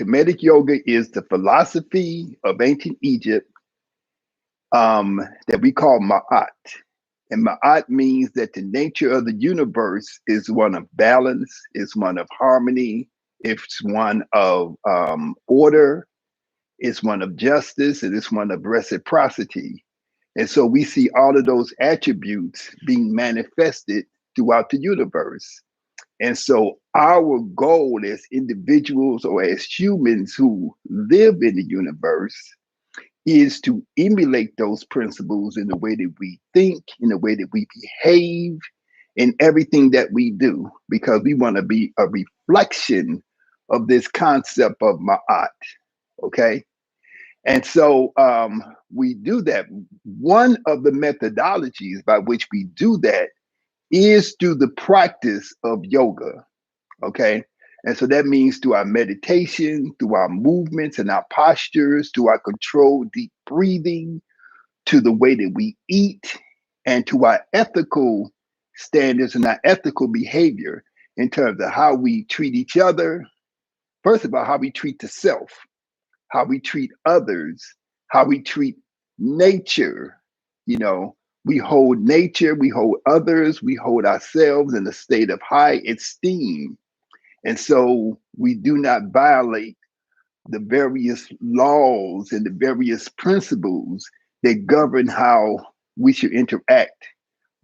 Kemetic Yoga is the philosophy of ancient Egypt that we call Ma'at. And Ma'at means that the nature of the universe is one of balance, is one of harmony, it's one of order, it's one of justice, and it's one of reciprocity. And so we see all of those attributes being manifested throughout the universe. And so our goal as individuals or as humans who live in the universe is to emulate those principles in the way that we think, in the way that we behave, in everything that we do, because we want to be a reflection of this concept of Ma'at. Okay. And so we do that. One of the methodologies by which we do that is through the practice of yoga. Okay. And so that means through our meditation, through our movements and our postures, through our controlled deep breathing, to the way that we eat, and to our ethical standards and our ethical behavior in terms of how we treat each other. First of all, how we treat the self, how we treat others, how we treat nature. You know, we hold nature, we hold others, we hold ourselves in a state of high esteem. And so we do not violate the various laws and the various principles that govern how we should interact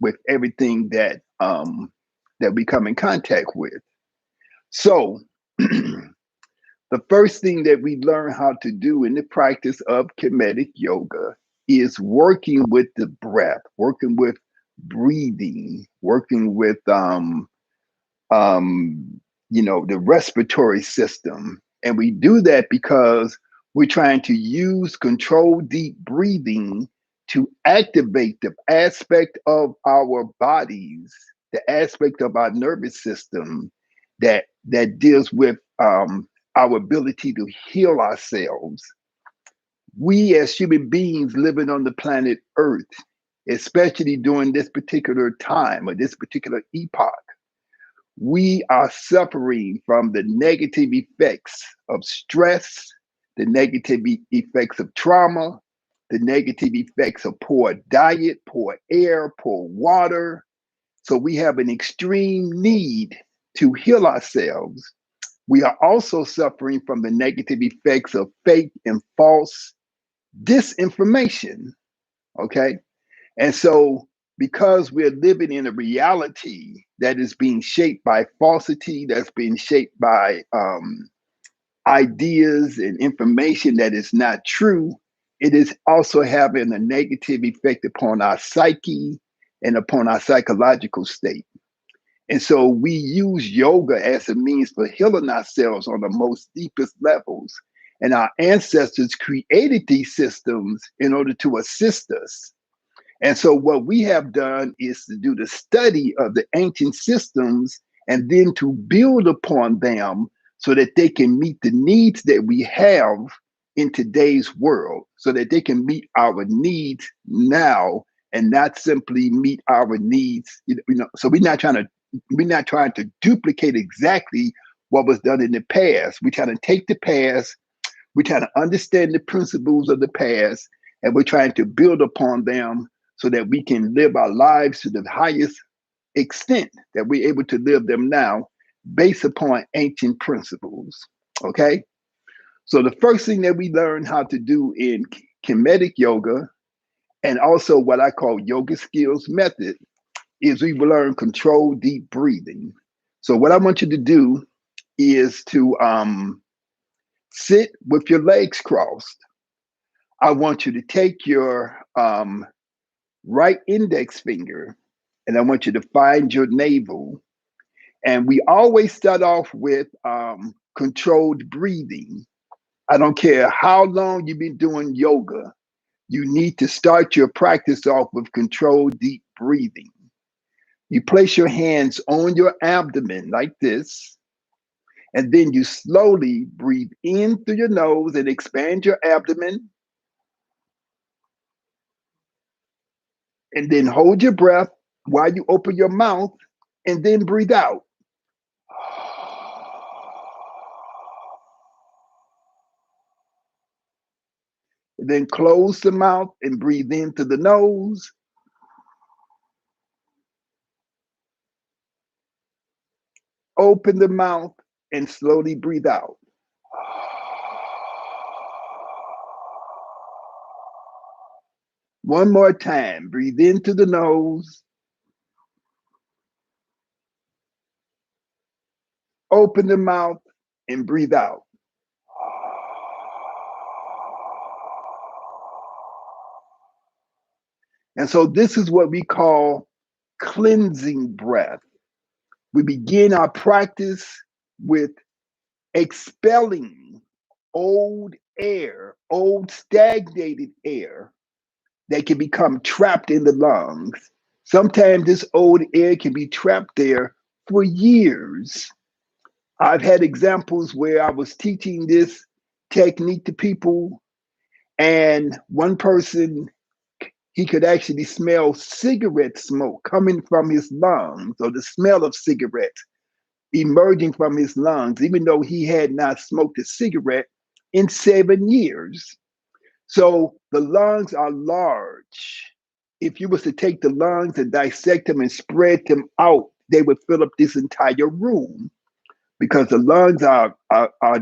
with everything that that we come in contact with. So the first thing that we learn how to do in the practice of Kemetic Yoga is working with the breath, working with breathing, working with the respiratory system. And we do that because we're trying to use controlled deep breathing to activate the aspect of our bodies, the aspect of our nervous system that deals with our ability to heal ourselves. We as human beings living on the planet Earth, especially during this particular time or this particular epoch, we are suffering from the negative effects of stress, the negative effects of trauma, the negative effects of poor diet, poor air, poor water. So we have an extreme need to heal ourselves. We are also suffering from the negative effects of fake and false disinformation. Okay. And so, because we're living in a reality that is being shaped by falsity, that's being shaped by ideas and information that is not true, it is also having a negative effect upon our psyche and upon our psychological state. And so we use yoga as a means for healing ourselves on the most deepest levels. And our ancestors created these systems in order to assist us. And so what we have done is to do the study of the ancient systems and then to build upon them so that they can meet the needs that we have in today's world, so that they can meet our needs now and not simply meet our needs. So we're not trying to duplicate exactly what was done in the past. We're trying to take the past, we're trying to understand the principles of the past, and we're trying to build upon them so that we can live our lives to the highest extent that we're able to live them now based upon ancient principles. Okay? So the first thing that we learn how to do in Kemetic Yoga, and also what I call yoga skills method, is we learn controlled deep breathing. So what I want you to do is to sit with your legs crossed. I want you to take your right index finger and I want you to find your navel. And we always start off with controlled breathing. I don't care how long you've been doing yoga, you need to start your practice off with controlled deep breathing. You place your hands on your abdomen like this, and then you slowly breathe in through your nose and expand your abdomen. And then hold your breath while you open your mouth and then breathe out. Then close the mouth and breathe in through the nose. Open the mouth and slowly breathe out. One more time. Breathe in through the nose. Open the mouth and breathe out. And so this is what we call cleansing breath. We begin our practice with expelling old air, old stagnated air that can become trapped in the lungs. Sometimes this old air can be trapped there for years. I've had examples where I was teaching this technique to people, and one person, he could actually smell cigarette smoke coming from his lungs, or the smell of cigarettes emerging from his lungs, even though he had not smoked a cigarette in 7 years. So the lungs are large. If you was to take the lungs and dissect them and spread them out, they would fill up this entire room, because the lungs are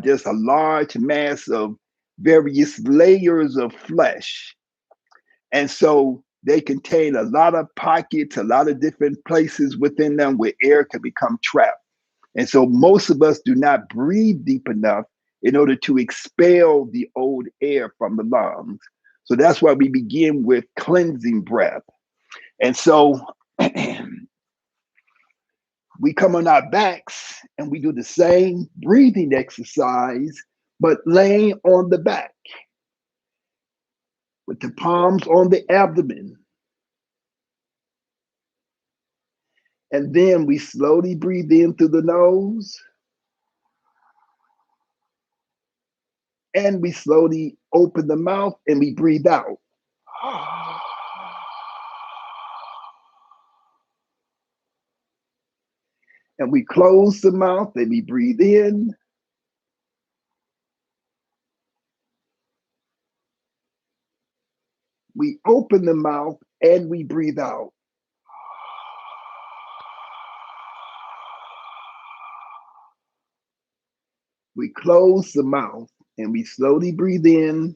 just a large mass of various layers of flesh. And so they contain a lot of pockets, a lot of different places within them where air can become trapped. And so most of us do not breathe deep enough in order to expel the old air from the lungs. So that's why we begin with cleansing breath. And so we come on our backs and we do the same breathing exercise, but laying on the back with the palms on the abdomen. And then we slowly breathe in through the nose, and we slowly open the mouth and we breathe out. And we close the mouth and we breathe in. We open the mouth and we breathe out. We close the mouth and we slowly breathe in.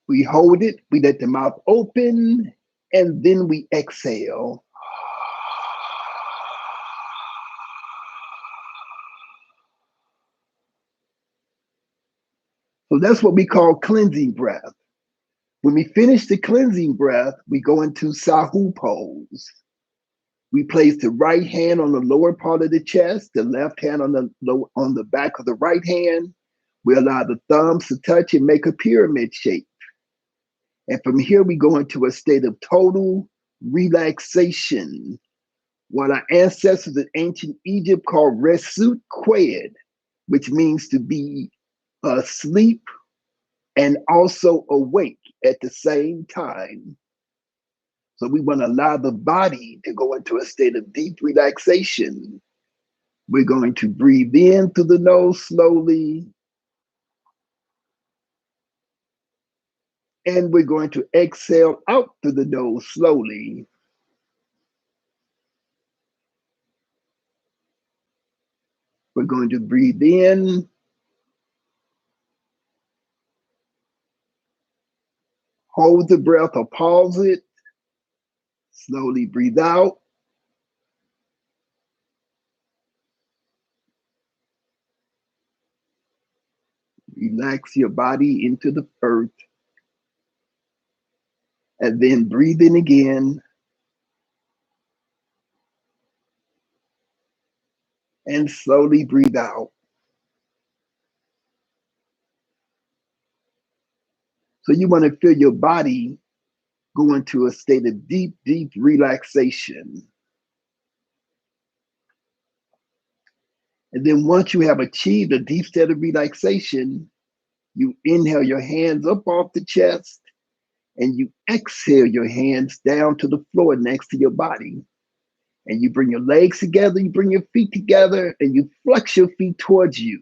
We hold it, we let the mouth open, and then we exhale. So that's what we call cleansing breath. When we finish the cleansing breath, we go into Sahoo pose. We place the right hand on the lower part of the chest, the left hand on the back of the right hand. We allow the thumbs to touch and make a pyramid shape. And from here, we go into a state of total relaxation, what our ancestors in ancient Egypt called resut kwed, which means to be asleep and also awake at the same time. So we want to allow the body to go into a state of deep relaxation. We're going to breathe in through the nose slowly. And we're going to exhale out through the nose slowly. We're going to breathe in. Hold the breath or pause it. Slowly breathe out. Relax your body into the earth. And then breathe in again. And slowly breathe out. So you want to feel your body go into a state of deep, deep relaxation. And then once you have achieved a deep state of relaxation, you inhale your hands up off the chest and you exhale your hands down to the floor next to your body. And you bring your legs together, you bring your feet together, and you flex your feet towards you.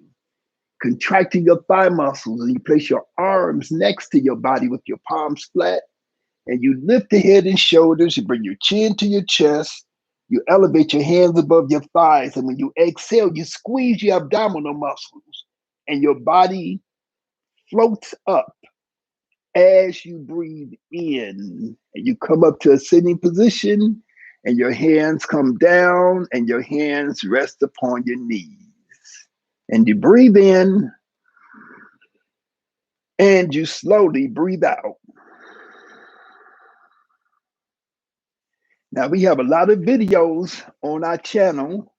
contracting your thigh muscles, and you place your arms next to your body with your palms flat, and you lift the head and shoulders. You bring your chin to your chest. You elevate your hands above your thighs, and when you exhale, you squeeze your abdominal muscles, and your body floats up as you breathe in. And you come up to a sitting position, and your hands come down, and your hands rest upon your knees. And you breathe in, and you slowly breathe out. Now, we have a lot of videos on our channel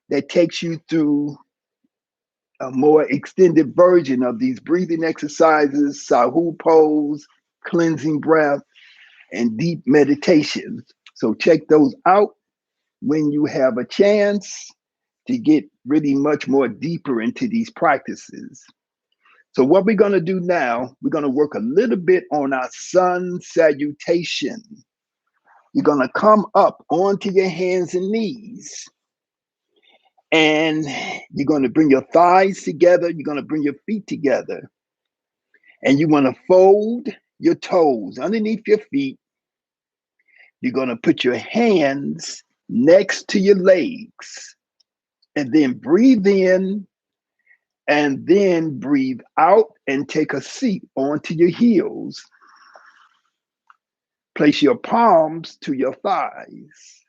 that takes you through a more extended version of these breathing exercises, Sahoo pose, cleansing breath, and deep meditation. So check those out when you have a chance to get really much more deeper into these practices. So what we're going to do now, we're going to work a little bit on our sun salutation. You're going to come up onto your hands and knees. And you're going to bring your thighs together. You're going to bring your feet together. And you want to fold your toes underneath your feet. You're going to put your hands next to your legs. And then breathe in. And then breathe out and take a seat onto your heels. Place your palms to your thighs.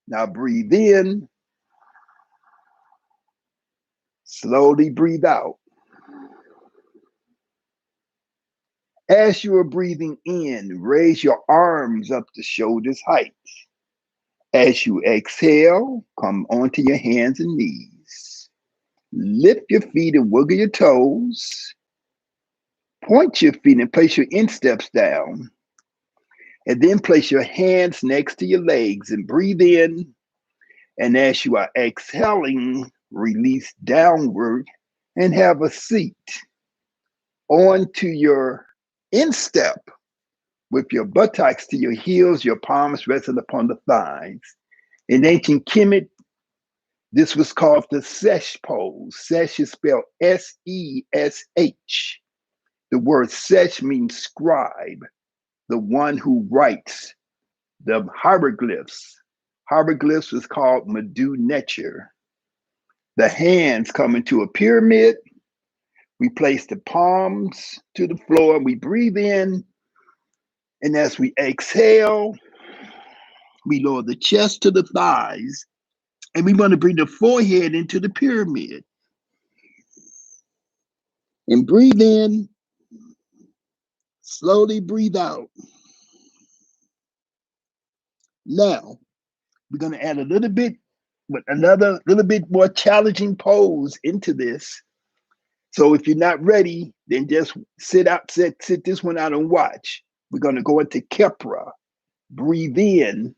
Now breathe in. Slowly breathe out. As you are breathing in, raise your arms up to shoulders height. As you exhale, come onto your hands and knees. Lift your feet and wiggle your toes. Point your feet and place your insteps down. And then place your hands next to your legs and breathe in. And as you are exhaling, release downward and have a seat onto your instep with your buttocks to your heels, your palms resting upon the thighs. In ancient Kemet, this was called the Sesh pose. Sesh is spelled S-E-S-H. The word Sesh means scribe, the one who writes the hieroglyphs. Hieroglyphs is called Medu Necher. The hands come into a pyramid. We place the palms to the floor. We breathe in. And as we exhale, we lower the chest to the thighs. And we want to bring the forehead into the pyramid. And breathe in. Slowly breathe out. Now, we're going to add a little bit, but another little bit more challenging pose into this. So if you're not ready, then just sit this one out and watch. We're going to go into Kepra. Breathe in.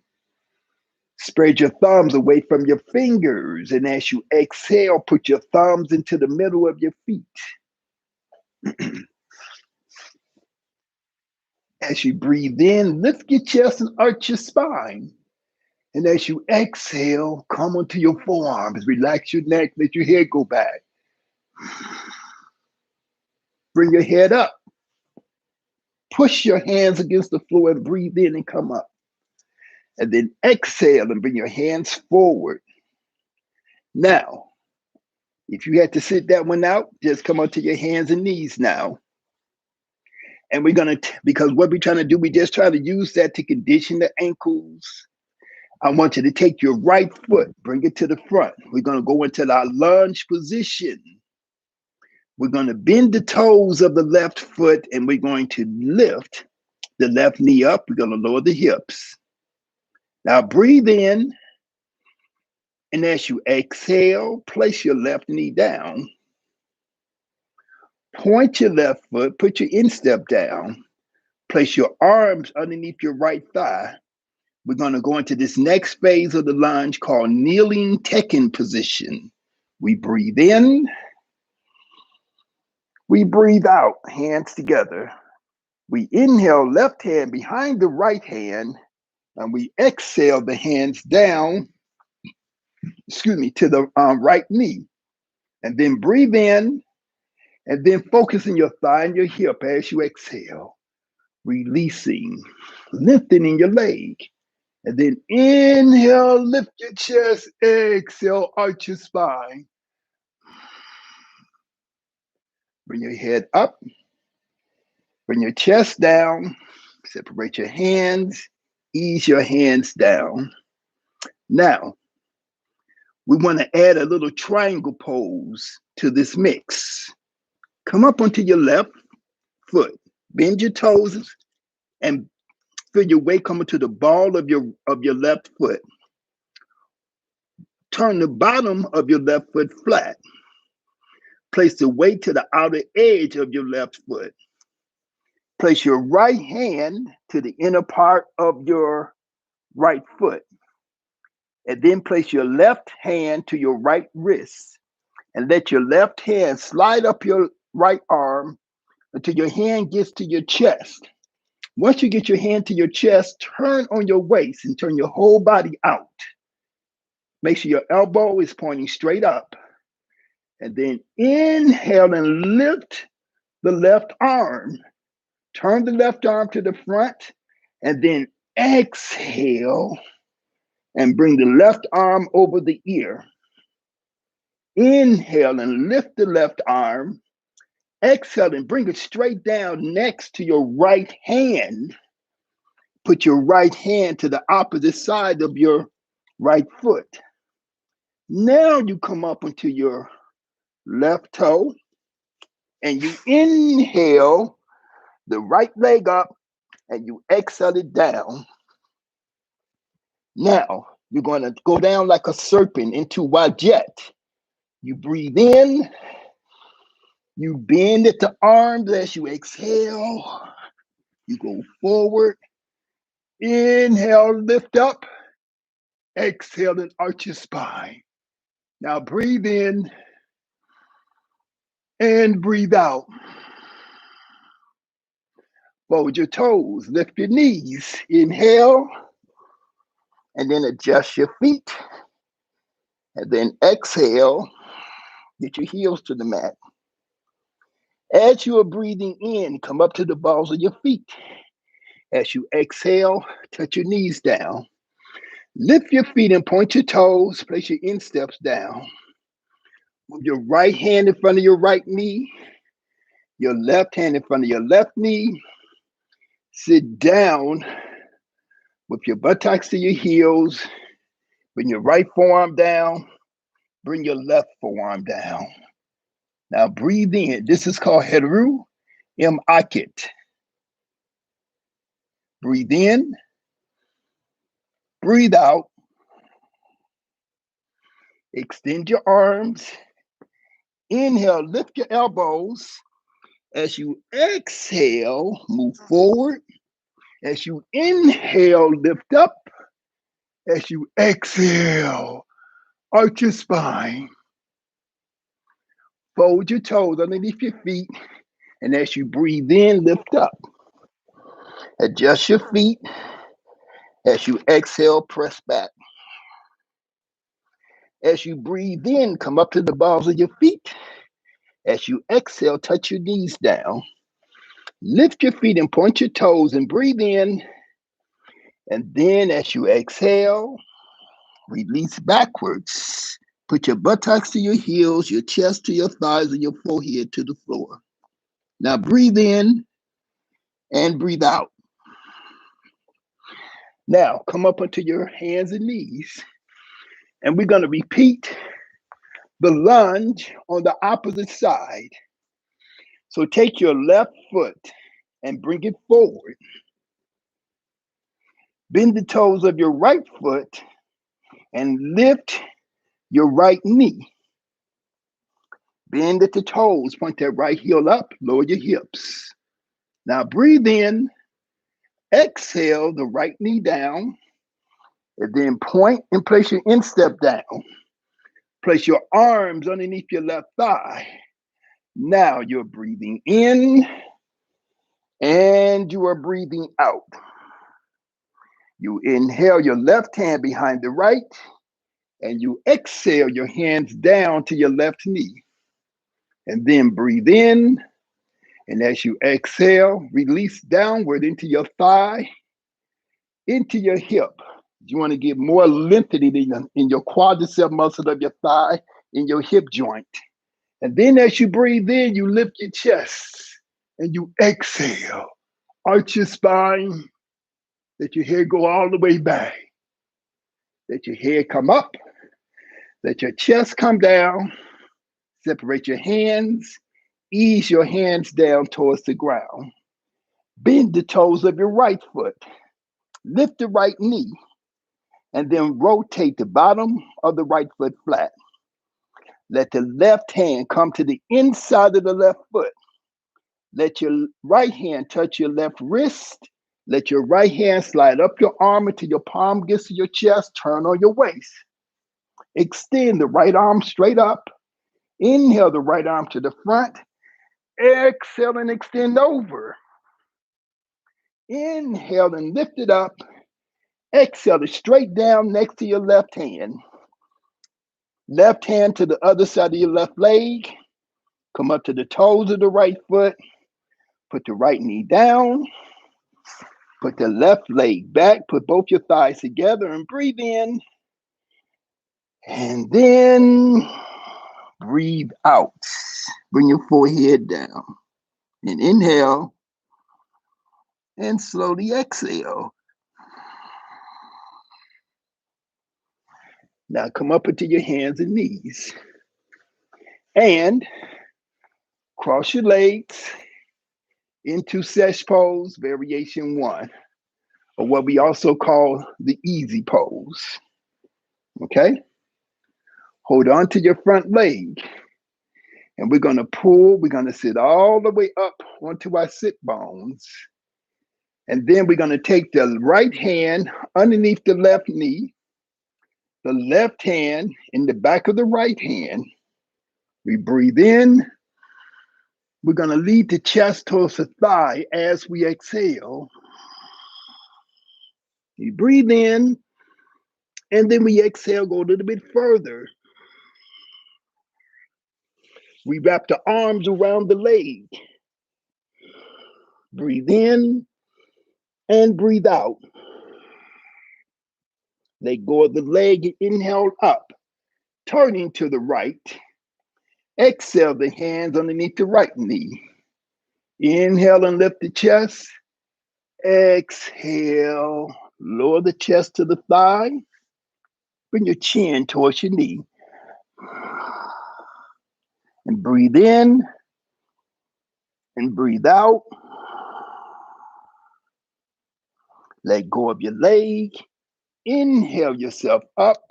Spread your thumbs away from your fingers. And as you exhale, put your thumbs into the middle of your feet. As you breathe in, lift your chest and arch your spine. And as you exhale, come onto your forearms. Relax your neck, let your head go back. Bring your head up. Push your hands against the floor and breathe in and come up. And then exhale and bring your hands forward. Now, if you had to sit that one out, just come onto your hands and knees now. And we're going to, because what we're trying to do, we just try to use that to condition the ankles. I want you to take your right foot, bring it to the front. We're going to go into our lunge position. We're going to bend the toes of the left foot and we're going to lift the left knee up. We're going to lower the hips. Now breathe in. And as you exhale, place your left knee down. Point your left foot, put your instep down. Place your arms underneath your right thigh. We're going to go into this next phase of the lunge called kneeling Tekken position. We breathe in. We breathe out, hands together. We inhale, left hand behind the right hand, and we exhale the hands down, to the right knee. And then breathe in. And then focusing your thigh and your hip as you exhale, releasing, lengthening your leg. And then inhale, lift your chest, exhale, arch your spine. Bring your head up, bring your chest down, separate your hands, ease your hands down. Now, we want to add a little triangle pose to this mix. Come up onto your left foot, bend your toes, and feel your weight coming to the ball of your left foot. Turn the bottom of your left foot flat. Place the weight to the outer edge of your left foot. Place your right hand to the inner part of your right foot. And then place your left hand to your right wrist. And let your left hand slide up your right arm until your hand gets to your chest. Once you get your hand to your chest, turn on your waist and turn your whole body out. Make sure your elbow is pointing straight up. And then inhale and lift the left arm. Turn the left arm to the front. And then exhale and bring the left arm over the ear. Inhale and lift the left arm. Exhale and bring it straight down next to your right hand. Put your right hand to the opposite side of your right foot. Now you come up onto your left toe and you inhale the right leg up and you exhale it down. Now you're going to go down like a serpent into Wajet. You breathe in, you bend at the arms as you exhale. You go forward. Inhale, lift up. Exhale and arch your spine. Now breathe in and breathe out. Fold your toes, lift your knees. Inhale, and then adjust your feet. And then exhale, get your heels to the mat. As you are breathing in, come up to the balls of your feet. As you exhale, touch your knees down. Lift your feet and point your toes. Place your insteps down. Move your right hand in front of your right knee. Your left hand in front of your left knee. Sit down with your buttocks to your heels. Bring your right forearm down. Bring your left forearm down. Now breathe in. This is called Heru Im Akit. Breathe in. Breathe out. Extend your arms. Inhale, lift your elbows. As you exhale, move forward. As you inhale, lift up. As you exhale, arch your spine. Fold your toes underneath your feet. And as you breathe in, lift up. Adjust your feet. As you exhale, press back. As you breathe in, come up to the balls of your feet. As you exhale, touch your knees down. Lift your feet and point your toes and breathe in. And then as you exhale, release backwards. Put your buttocks to your heels, your chest to your thighs, and your forehead to the floor. Now breathe in and breathe out. Now come up onto your hands and knees. And we're going to repeat the lunge on the opposite side. So take your left foot and bring it forward. Bend the toes of your right foot and lift your right knee. Bend at the toes, point that right heel up, lower your hips. Now breathe in, exhale the right knee down, and then point and place your instep down. Place your arms underneath your left thigh. Now you're breathing in and you are breathing out. You inhale your left hand behind the right and you exhale your hands down to your left knee. And then breathe in. And as you exhale, release downward into your thigh, into your hip. You want to get more lengthening in your quadricep muscle of your thigh, in your hip joint. And then as you breathe in, you lift your chest and you exhale. Arch your spine, let your hair go all the way back. Let your head come up, let your chest come down, separate your hands, ease your hands down towards the ground. Bend the toes of your right foot, lift the right knee, and then rotate the bottom of the right foot flat. Let the left hand come to the inside of the left foot. Let your right hand touch your left wrist. Let your right hand slide up your arm until your palm gets to your chest. Turn on your waist. Extend the right arm straight up. Inhale the right arm to the front. Exhale and extend over. Inhale and lift it up. Exhale it straight down next to your left hand. Left hand to the other side of your left leg. Come up to the toes of the right foot. Put the right knee down. Put the left leg back. Put both your thighs together and breathe in. And then breathe out. Bring your forehead down. And inhale. And slowly exhale. Now come up into your hands and knees. And cross your legs into Sesh pose, variation 1, or what we also call the easy pose. Okay? Hold on to your front leg. And we're going to pull, we're going to sit all the way up onto our sit bones. And then we're going to take the right hand underneath the left knee, the left hand in the back of the right hand. We breathe in. We're going to lead the chest towards the thigh as we exhale. You breathe in, and then we exhale, go a little bit further. We wrap the arms around the leg. Breathe in and breathe out. Let go of the leg, inhale up, turning to the right. Exhale the hands underneath the right knee. Inhale and lift the chest. Exhale, lower the chest to the thigh. Bring your chin towards your knee. And breathe in and breathe out. Let go of your leg. Inhale yourself up.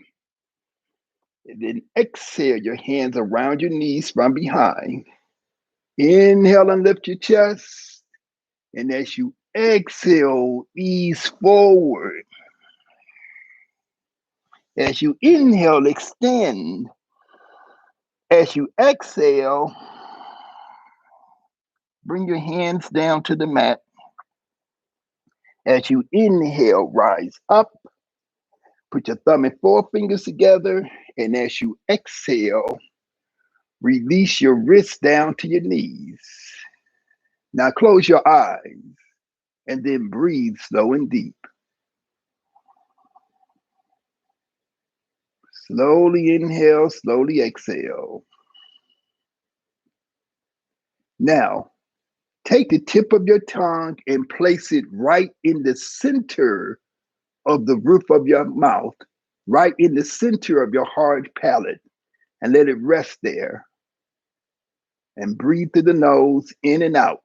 And then exhale your hands around your knees from behind. Inhale and lift your chest. And as you exhale, ease forward. As you inhale, extend. As you exhale, bring your hands down to the mat. As you inhale, rise up. Put your thumb and forefingers together. And as you exhale, release your wrists down to your knees. Now close your eyes and then breathe slow and deep. Slowly inhale, slowly exhale. Now, take the tip of your tongue and place it right in the center of the roof of your mouth, right in the center of your hard palate, and let it rest there. And breathe through the nose, in and out,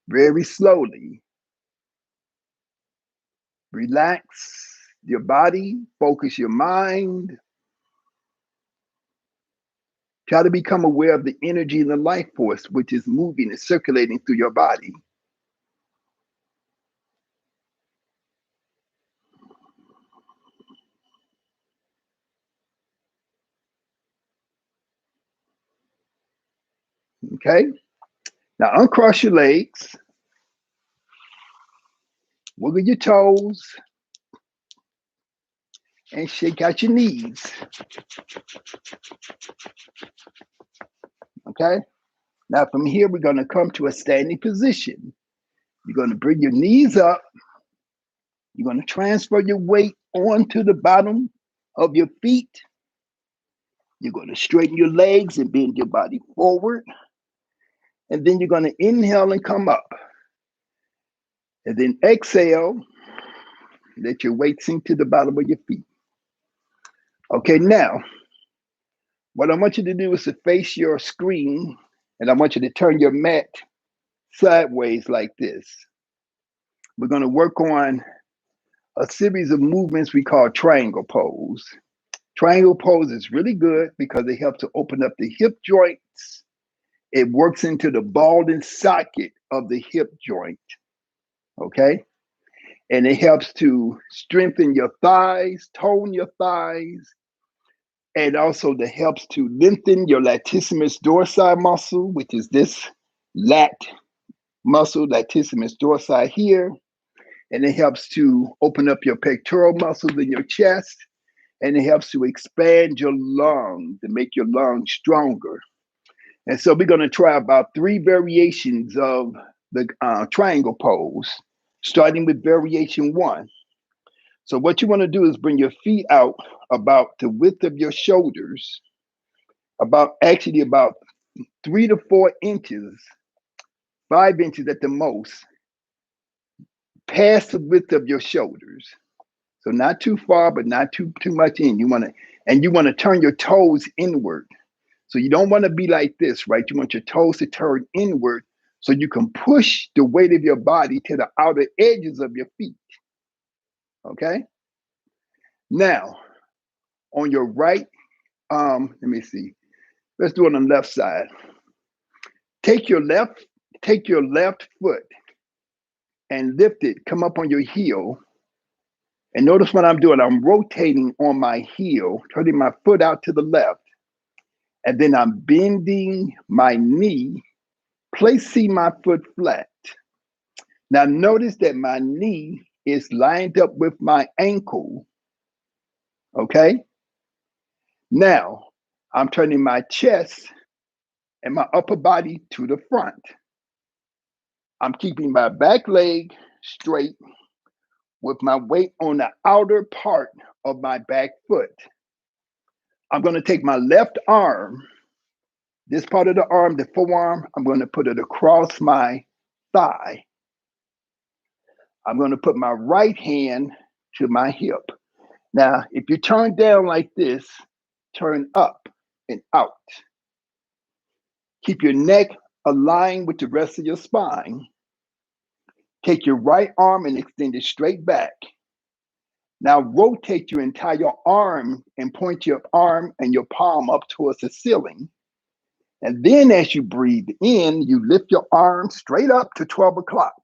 very slowly. Relax your body, focus your mind. Try to become aware of the energy and the life force which is moving and circulating through your body. Okay? Now uncross your legs, wiggle your toes, and shake out your knees. Okay? Now from here, we're going to come to a standing position. You're going to bring your knees up. You're going to transfer your weight onto the bottom of your feet. You're going to straighten your legs and bend your body forward. And then you're going to inhale and come up. And then exhale. Let your weight sink to the bottom of your feet. Okay, now, what I want you to do is to face your screen, and I want you to turn your mat sideways like this. We're going to work on a series of movements we call triangle pose. Triangle pose is really good because it helps to open up the hip joints. It works into the ball and socket of the hip joint, okay? And it helps to strengthen your thighs, tone your thighs, and also that helps to lengthen your latissimus dorsi muscle, which is this lat muscle, latissimus dorsi here. And it helps to open up your pectoral muscles in your chest. And it helps to expand your lungs to make your lungs stronger. And so we're going to try about 3 variations of the triangle pose, starting with variation 1. So what you want to do is bring your feet out about the width of your shoulders, about 3 to 4 inches, 5 inches at the most, past the width of your shoulders. So not too far, but not too much in. You want to turn your toes inward. So you don't want to be like this, right? You want your toes to turn inward so you can push the weight of your body to the outer edges of your feet. Okay? Now, on your right, let me see. Let's do it on the left side. Take your left foot and lift it, come up on your heel. And notice what I'm doing. I'm rotating on my heel, turning my foot out to the left. And then I'm bending my knee, placing my foot flat. Now notice that my knee is lined up with my ankle. Okay? Now, I'm turning my chest and my upper body to the front. I'm keeping my back leg straight with my weight on the outer part of my back foot. I'm going to take my left arm, this part of the arm, the forearm, I'm going to put it across my thigh. I'm going to put my right hand to my hip. Now, if you turn down like this, turn up and out. Keep your neck aligned with the rest of your spine. Take your right arm and extend it straight back. Now rotate your entire arm and point your arm and your palm up towards the ceiling. And then as you breathe in, you lift your arm straight up to 12 o'clock.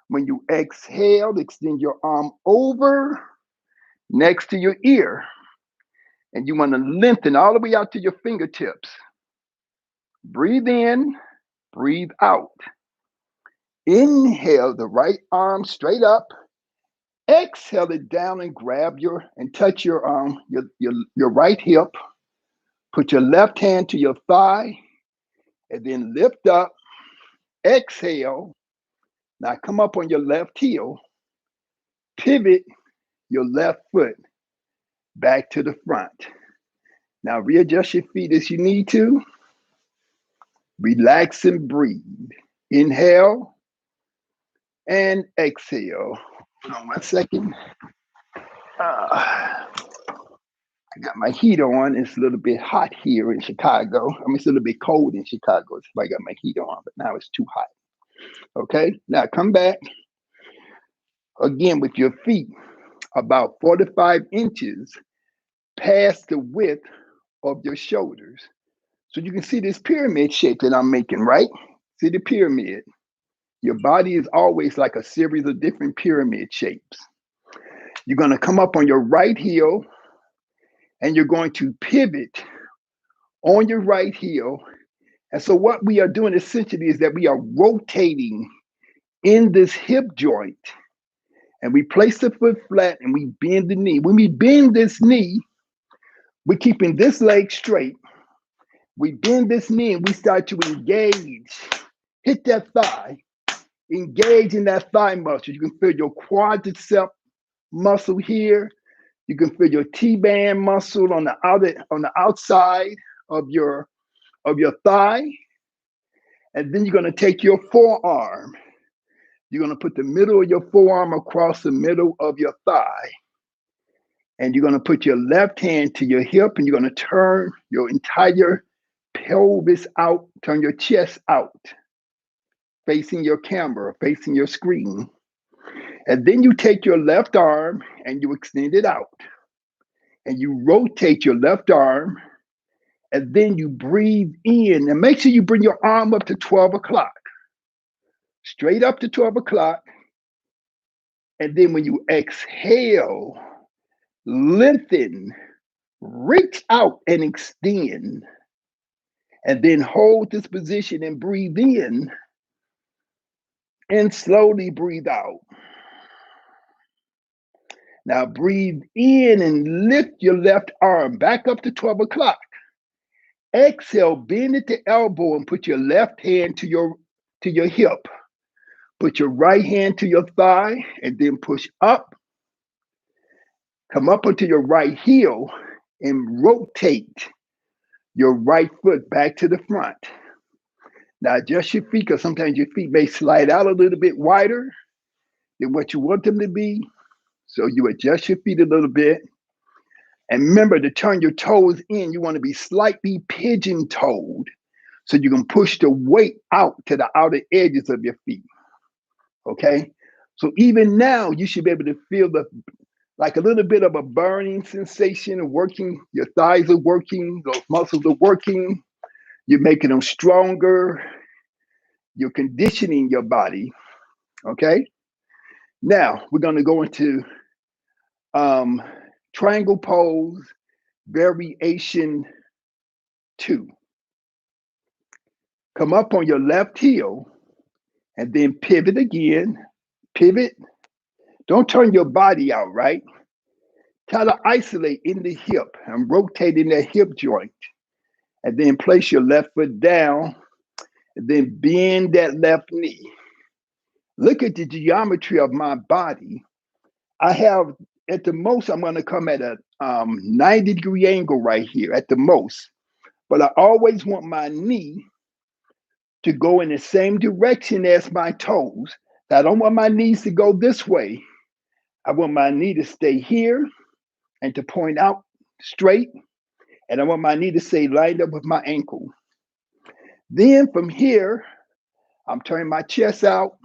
When you exhale, extend your arm over next to your ear. And you want to lengthen all the way out to your fingertips. Breathe in, breathe out. Inhale the right arm straight up. Exhale it down and grab and touch your right hip. Put your left hand to your thigh and then lift up. Exhale. Now come up on your left heel. Pivot your left foot back to the front. Now readjust your feet as you need to. Relax and breathe. Inhale and exhale. Hold on 1 second. I got my heat on. It's a little bit hot here in Chicago. I mean, it's a little bit cold in Chicago. So I got my heat on, but now it's too hot. Okay, now come back. Again, with your feet about 4 to 5 inches past the width of your shoulders. So you can see this pyramid shape that I'm making, right? See the pyramid. Your body is always like a series of different pyramid shapes. You're going to come up on your right heel and you're going to pivot on your right heel. And so what we are doing essentially is that we are rotating in this hip joint. And we place the foot flat and we bend the knee. When we bend this knee, we're keeping this leg straight We bend this knee and we start to engage. Hit that thigh. Engage in that thigh muscle. You can feel your quadricep muscle here. You can feel your T-band muscle on the outside of your thigh. And then you're going to take your forearm. You're going to put the middle of your forearm across the middle of your thigh. And you're going to put your left hand to your hip and you're going to turn your entire pelvis out, turn your chest out, facing your camera, facing your screen. And then you take your left arm and you extend it out. And you rotate your left arm. And then you breathe in. And make sure you bring your arm up to 12 o'clock. Straight up to 12 o'clock. And then when you exhale, lengthen, reach out and extend. And then hold this position and breathe in. And slowly breathe out. Now breathe in and lift your left arm back up to 12 o'clock. Exhale, bend at the elbow and put your left hand to your hip. Put your right hand to your thigh and then push up. Come up onto your right heel and rotate your right foot back to the front. Now adjust your feet because sometimes your feet may slide out a little bit wider than what you want them to be. So you adjust your feet a little bit. And remember to turn your toes in. You want to be slightly pigeon-toed so you can push the weight out to the outer edges of your feet. Okay? So even now, you should be able to feel like a little bit of a burning sensation of working. Your thighs are working. Those muscles are working. You're making them stronger. You're conditioning your body. Okay? Now, we're going to go into triangle pose, variation 2. Come up on your left heel and then pivot again. Pivot. Don't turn your body out, right? Try to isolate in the hip and rotate in that hip joint. And then place your left foot down and then bend that left knee. Look at the geometry of my body. I have, at the most, I'm going to come at a 90-degree angle right here, at the most. But I always want my knee to go in the same direction as my toes. I don't want my knees to go this way. I want my knee to stay here and to point out straight. And I want my knee to stay lined up with my ankle. Then from here, I'm turning my chest out.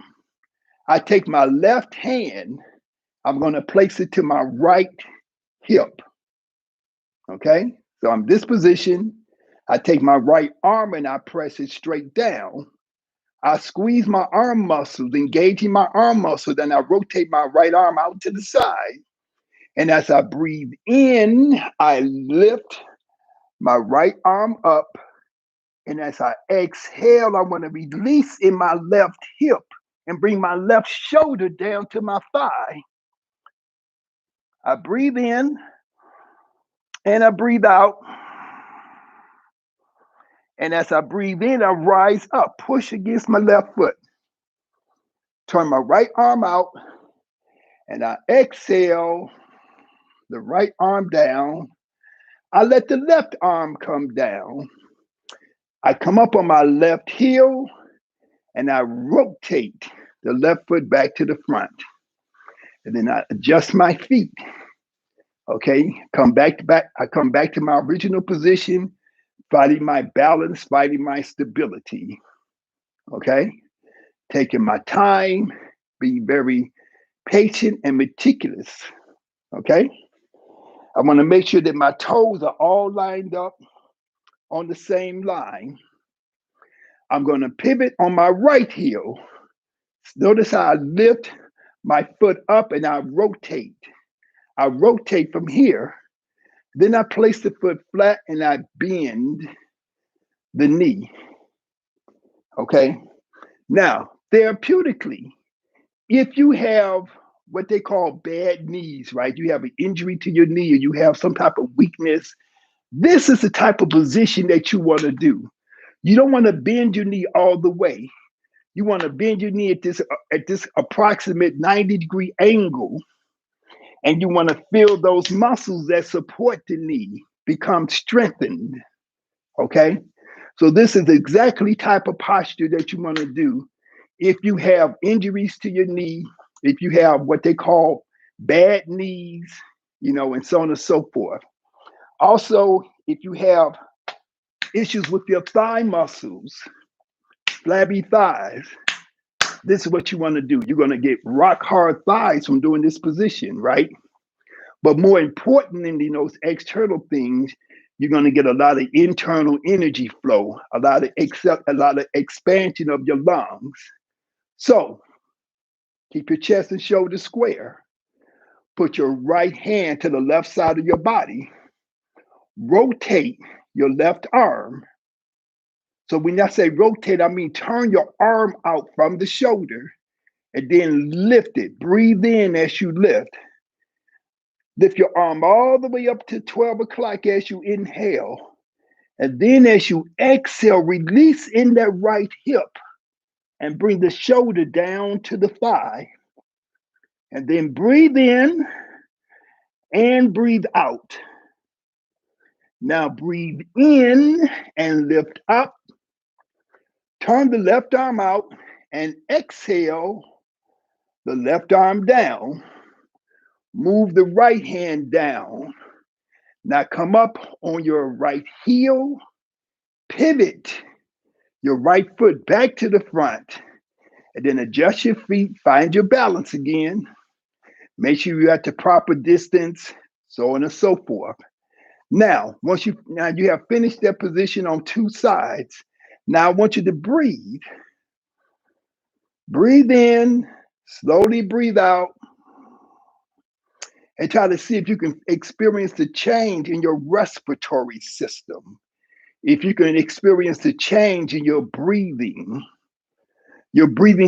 I take my left hand. I'm going to place it to my right hip. Okay? So I'm this position. I take my right arm and I press it straight down. I squeeze my arm muscles, engaging my arm muscles, and I rotate my right arm out to the side. And as I breathe in, I lift my right arm up. And as I exhale, I want to release in my left hip and bring my left shoulder down to my thigh. I breathe in and I breathe out. And as I breathe in, I rise up, push against my left foot. Turn my right arm out, and I exhale the right arm down. I let the left arm come down. I come up on my left heel, and I rotate the left foot back to the front. And then I adjust my feet. Okay, come back. I come back to my original position, finding my balance, finding my stability. Okay, taking my time, being very patient and meticulous. Okay, I want to make sure that my toes are all lined up on the same line. I'm going to pivot on my right heel. Notice how I lift my foot up and I rotate. I rotate from here. Then I place the foot flat and I bend the knee. Okay. Now, therapeutically, if you have what they call bad knees, right? You have an injury to your knee or you have some type of weakness, This is the type of position that you want to do. You don't want to bend your knee all the way. You want to bend your knee at this approximate 90-degree angle, and you want to feel those muscles that support the knee become strengthened. Okay? So this is exactly type of posture that you want to do if you have injuries to your knee, if you have what they call bad knees, and so on and so forth. Also, if you have issues with your thigh muscles, flabby thighs, this is what you want to do. You're going to get rock hard thighs from doing this position, right? But more important than those external things, you're going to get a lot of internal energy flow, a lot of expansion of your lungs. So keep your chest and shoulders square. Put your right hand to the left side of your body. Rotate your left arm. So when I say rotate, I mean turn your arm out from the shoulder and then lift it. Breathe in as you lift. Lift your arm all the way up to 12 o'clock as you inhale. And then as you exhale, release in that right hip and bring the shoulder down to the thigh. And then breathe in and breathe out. Now breathe in and lift up. Turn the left arm out and exhale the left arm down. Move the right hand down. Now come up on your right heel. Pivot your right foot back to the front. And then adjust your feet. Find your balance again. Make sure you're at the proper distance, so on and so forth. Now you have finished that position on two sides. Now I want you to breathe. Breathe in, slowly breathe out, and try to see if you can experience the change in your respiratory system. If you can experience the change in your breathing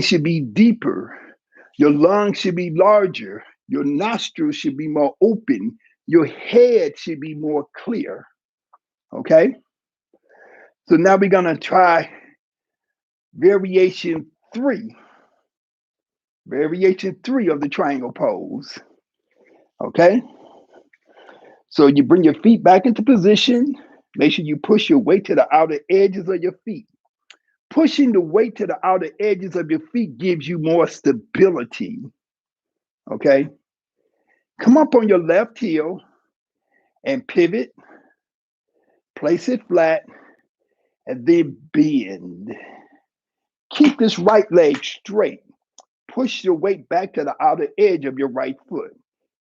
should be deeper. Your lungs should be larger. Your nostrils should be more open. Your head should be more clear. Okay? So now we're going to try variation 3. Variation 3 of the triangle pose. Okay? So you bring your feet back into position. Make sure you push your weight to the outer edges of your feet. Pushing the weight to the outer edges of your feet gives you more stability. Okay? Come up on your left heel and pivot. Place it flat and then bend. Keep this right leg straight. Push your weight back to the outer edge of your right foot.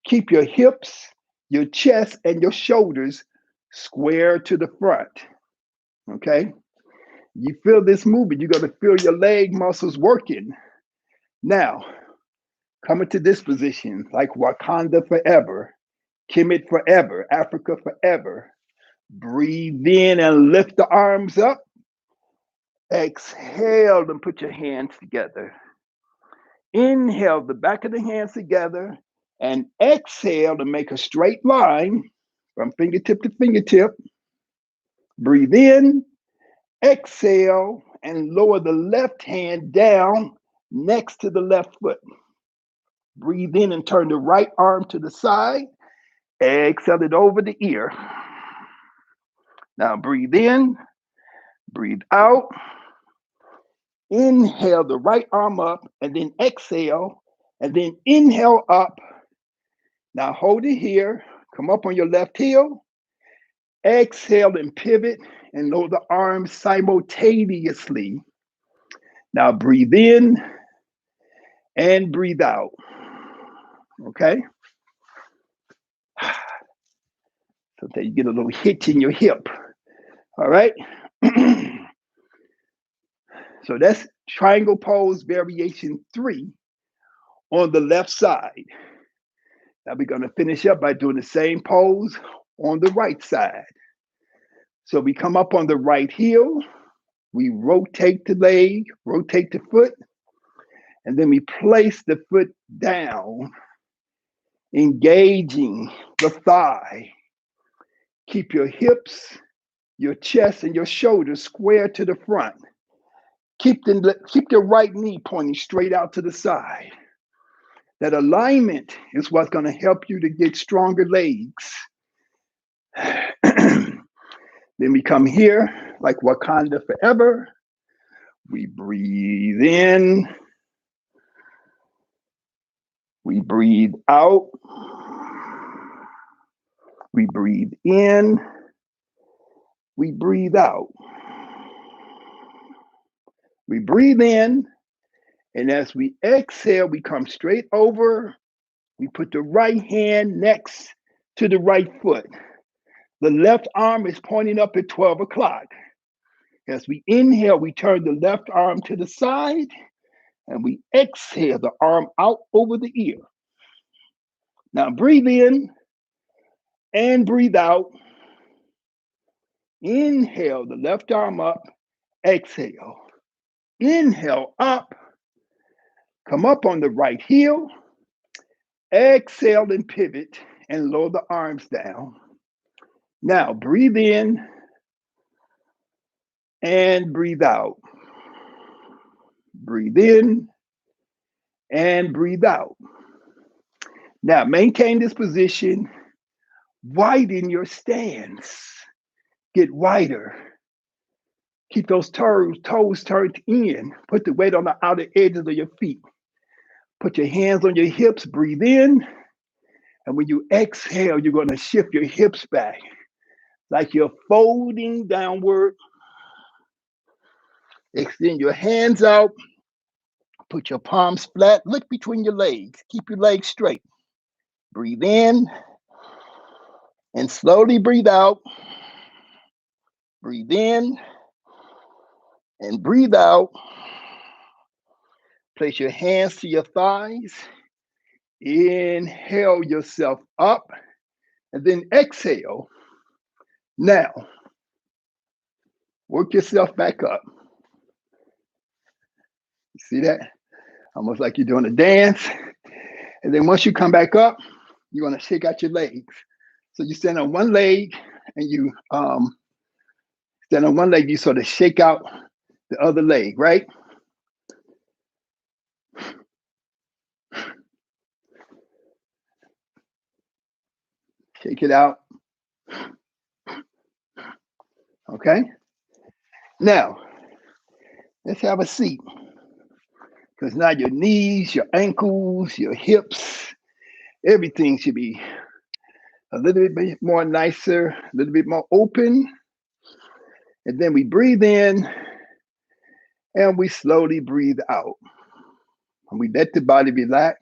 Keep your hips, your chest, and your shoulders square to the front. Okay? You feel this movement, you're going to feel your leg muscles working. Now, come into this position like Wakanda forever, Kemet forever, Africa forever. Breathe in and lift the arms up. Exhale and put your hands together. Inhale the back of the hands together and exhale to make a straight line from fingertip to fingertip. Breathe in, exhale, and lower the left hand down next to the left foot. Breathe in and turn the right arm to the side. Exhale it over the ear. Now breathe in, breathe out. Inhale the right arm up and then exhale and then inhale up. Now hold it here. Come up on your left heel. Exhale and pivot and lower the arms simultaneously. Now breathe in and breathe out. Okay? Sometimes you get a little hitch in your hip. All right? So that's triangle pose variation 3 on the left side. Now we're going to finish up by doing the same pose on the right side. So we come up on the right heel, we rotate the leg, rotate the foot, and then we place the foot down, engaging the thigh. Keep your hips, your chest, and your shoulders square to the front. Keep your right knee pointing straight out to the side. That alignment is what's going to help you to get stronger legs. Then we come here like Wakanda forever. We breathe in. We breathe out. We breathe in. We breathe out. We breathe in. And as we exhale, we come straight over. We put the right hand next to the right foot. The left arm is pointing up at 12 o'clock. As we inhale, we turn the left arm to the side, and we exhale the arm out over the ear. Now breathe in and breathe out. Inhale the left arm up, exhale. Inhale up, come up on the right heel, exhale and pivot and lower the arms down. Now breathe in and breathe out. Breathe in and breathe out. Now maintain this position. Widen your stance. Get wider. Keep those toes turned in. Put the weight on the outer edges of your feet. Put your hands on your hips. Breathe in. And when you exhale, you're going to shift your hips back like you're folding downward. Extend your hands out. Put your palms flat. Look between your legs. Keep your legs straight. Breathe in and slowly breathe out. Breathe in and breathe out. Place your hands to your thighs. Inhale yourself up and then exhale. Now, work yourself back up. You see that? Almost like you're doing a dance. And then once you come back up, you're going to shake out your legs. So you stand on one leg and you stand on one leg, you sort of shake out the other leg, right? Shake it out. Okay? Now, let's have a seat. Because now your knees, your ankles, your hips, everything should be a little bit more nicer, a little bit more open. And then we breathe in and we slowly breathe out. And we let the body relax.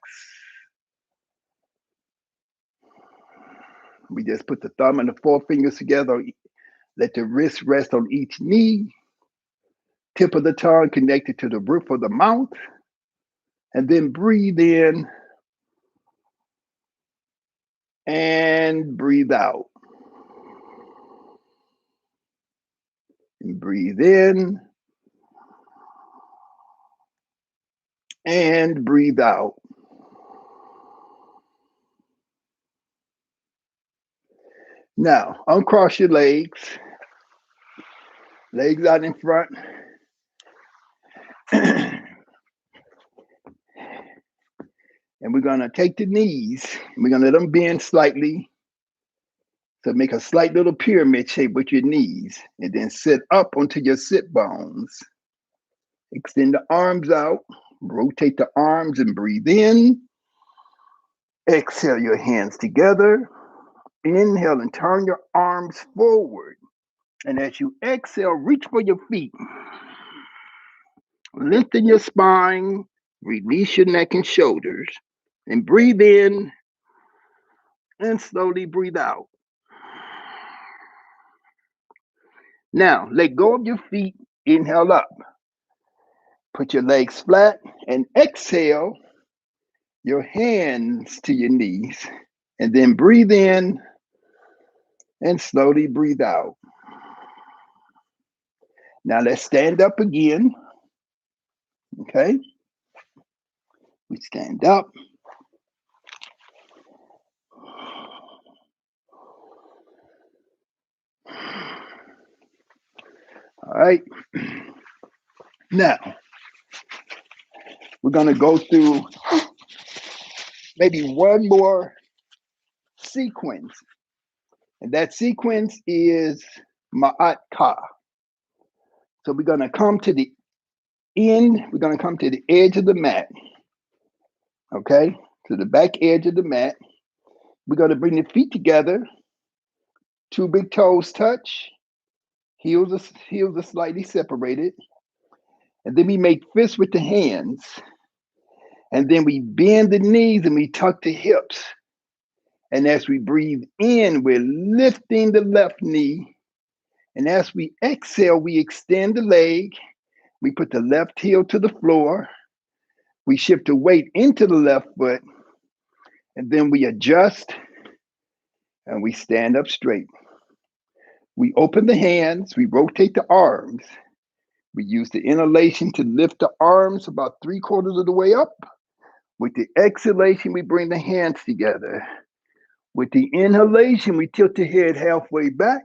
We just put the thumb and the forefingers together. Let the wrist rest on each knee. Tip of the tongue connected to the roof of the mouth. And then breathe in and breathe out. And breathe in and breathe out. Now, uncross your legs. Legs out in front. And we're going to take the knees. And we're going to let them bend slightly. So make a slight little pyramid shape with your knees. And then sit up onto your sit bones. Extend the arms out. Rotate the arms and breathe in. Exhale your hands together. Inhale and turn your arms forward. And as you exhale, reach for your feet. Lengthen your spine. Release your neck and shoulders. And breathe in and slowly breathe out. Now, let go of your feet. Inhale up. Put your legs flat and exhale your hands to your knees. And then breathe in and slowly breathe out. Now let's stand up again. Okay? We stand up. All right. Now, we're going to go through maybe one more sequence. And that sequence is Ma'at Ka. So we're going to come to the end. We're going to come to the edge of the mat. Okay? To the back edge of the mat. We're going to bring the feet together. 2 big toes touch. Heels are slightly separated. And then we make fists with the hands. And then we bend the knees and we tuck the hips. And as we breathe in, we're lifting the left knee. And as we exhale, we extend the leg. We put the left heel to the floor. We shift the weight into the left foot. And then we adjust and we stand up straight. We open the hands. We rotate the arms. We use the inhalation to lift the arms about 3/4 of the way up. With the exhalation, we bring the hands together. With the inhalation, we tilt the head halfway back.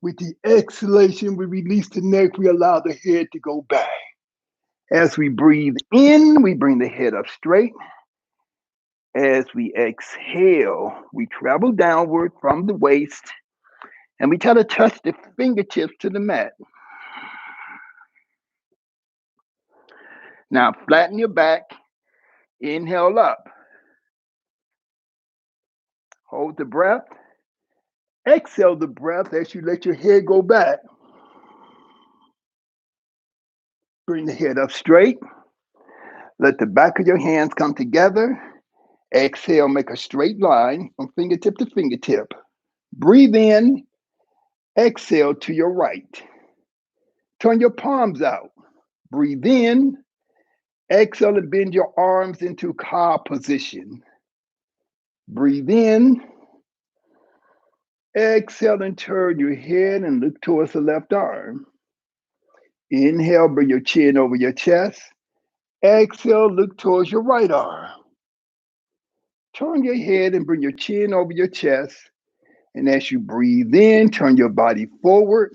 With the exhalation, we release the neck. We allow the head to go back. As we breathe in, we bring the head up straight. As we exhale, we travel downward from the waist, and we try to touch the fingertips to the mat. Now, flatten your back. Inhale up. Hold the breath. Exhale the breath as you let your head go back. Bring the head up straight. Let the back of your hands come together. Exhale, make a straight line from fingertip to fingertip. Breathe in. Exhale to your right. Turn your palms out. Breathe in. Exhale and bend your arms into Ka position. Breathe in. Exhale and turn your head and look towards the left arm. Inhale, bring your chin over your chest. Exhale, look towards your right arm. Turn your head and bring your chin over your chest. And as you breathe in, turn your body forward.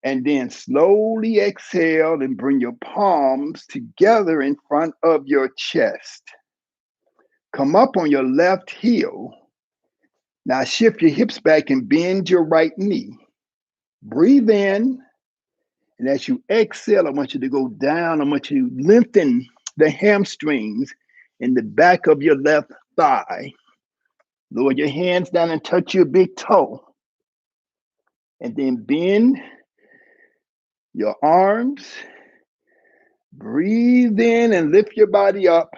And then slowly exhale and bring your palms together in front of your chest. Come up on your left heel. Now shift your hips back and bend your right knee. Breathe in. And as you exhale, I want you to go down. I want you to lengthen the hamstrings in the back of your left thigh. Lower your hands down and touch your big toe. And then bend your arms. Breathe in and lift your body up.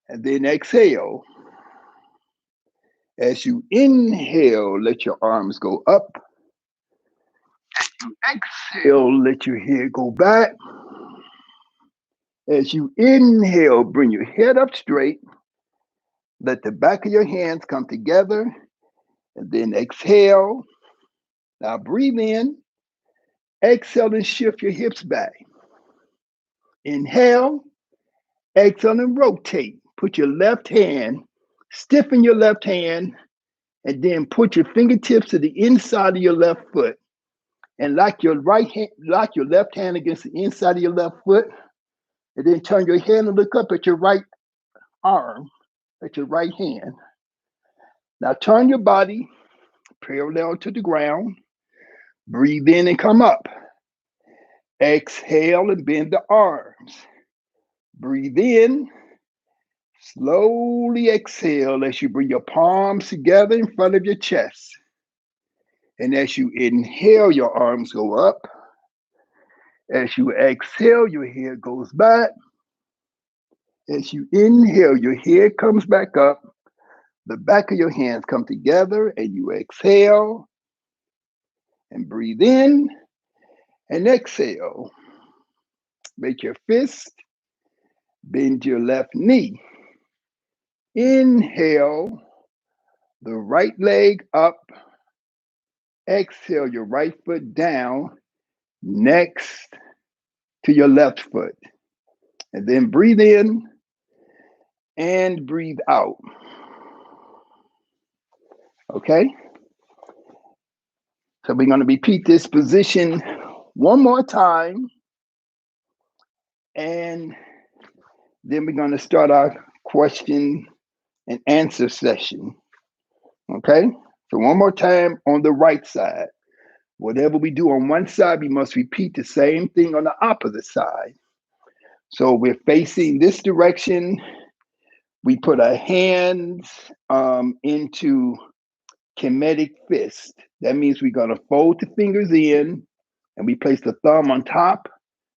And then exhale. As you inhale, let your arms go up. As you exhale, let your head go back. As you inhale, bring your head up straight. Let the back of your hands come together. And then exhale. Now breathe in. Exhale and shift your hips back. Inhale. Exhale and rotate. Put your left hand, stiffen your left hand, and then put your fingertips to the inside of your left foot. And lock your left hand against the inside of your left foot. And then turn your head and look up at your right arm, at your right hand. Now turn your body parallel to the ground. Breathe in and come up. Exhale and bend the arms. Breathe in. Slowly exhale as you bring your palms together in front of your chest. And as you inhale, your arms go up. As you exhale, your head goes back. As you inhale, your head comes back up. The back of your hands come together and you exhale and breathe in and exhale. Make your fist, bend your left knee. Inhale, the right leg up. Exhale, your right foot down next to your left foot. And then breathe in and breathe out. Okay? So we're going to repeat this position One more time, and then we're going to start our question and answer session. Okay? So one more time on the right side. Whatever we do on one side, we must repeat the same thing on the opposite side. So we're facing this direction. We put our hands into Kemetic fist. That means we're going to fold the fingers in and we place the thumb on top,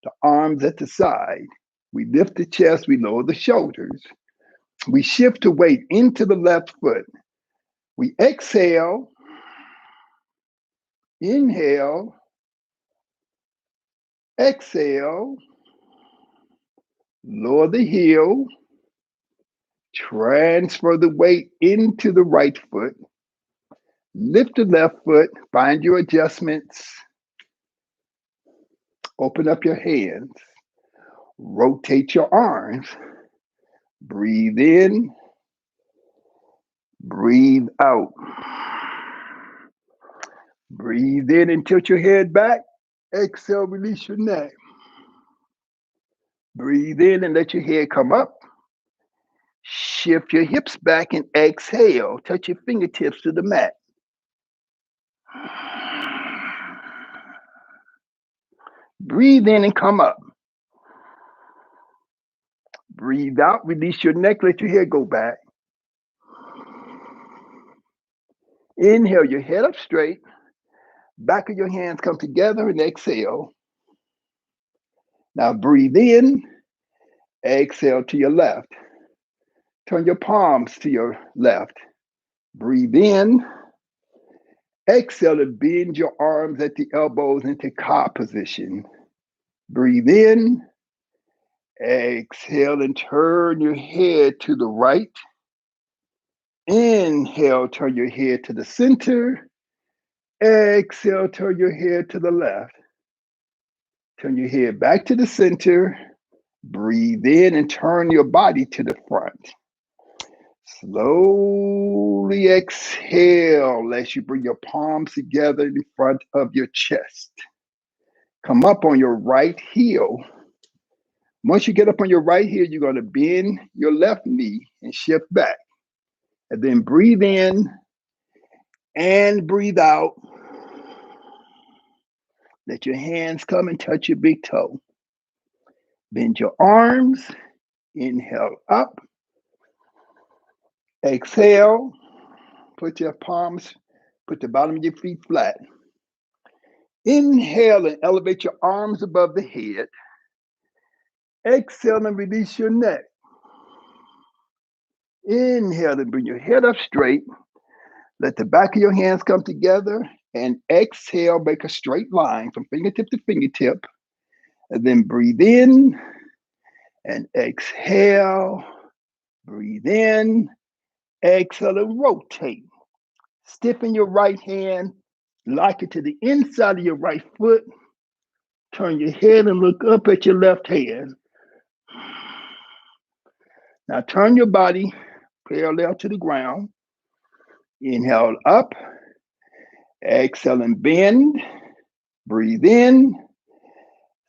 the arms at the side. We lift the chest, we lower the shoulders. We shift the weight into the left foot. We exhale, inhale, exhale, lower the heel, transfer the weight into the right foot, lift the left foot, find your adjustments, open up your hands, rotate your arms, breathe in, breathe out. Breathe in and tilt your head back. Exhale, release your neck. Breathe in and let your head come up. Shift your hips back and exhale. Touch your fingertips to the mat. Breathe in and come up. Breathe out, release your neck, let your head go back. Inhale, your head up straight. Back of your hands come together and exhale. Now breathe in, exhale to your left. Turn your palms to your left. Breathe in, exhale to bend your arms at the elbows into ka position. Breathe in, exhale and turn your head to the right. Inhale, turn your head to the center. Exhale, turn your head to the left. Turn your head back to the center. Breathe in and turn your body to the front. Slowly exhale as you bring your palms together in front of your chest. Come up on your right heel. Once you get up on your right heel, you're going to bend your left knee and shift back. And then breathe in and breathe out. Let your hands come and touch your big toe. Bend your arms. Inhale up. Exhale. Put your palms, put the bottom of your feet flat. Inhale and elevate your arms above the head. Exhale and release your neck. Inhale and bring your head up straight. Let the back of your hands come together and exhale, make a straight line from fingertip to fingertip. And then breathe in and exhale. Breathe in, exhale and rotate. Stiffen your right hand, lock it to the inside of your right foot. Turn your head and look up at your left hand. Now turn your body parallel to the ground. Inhale up. Exhale and bend. Breathe in.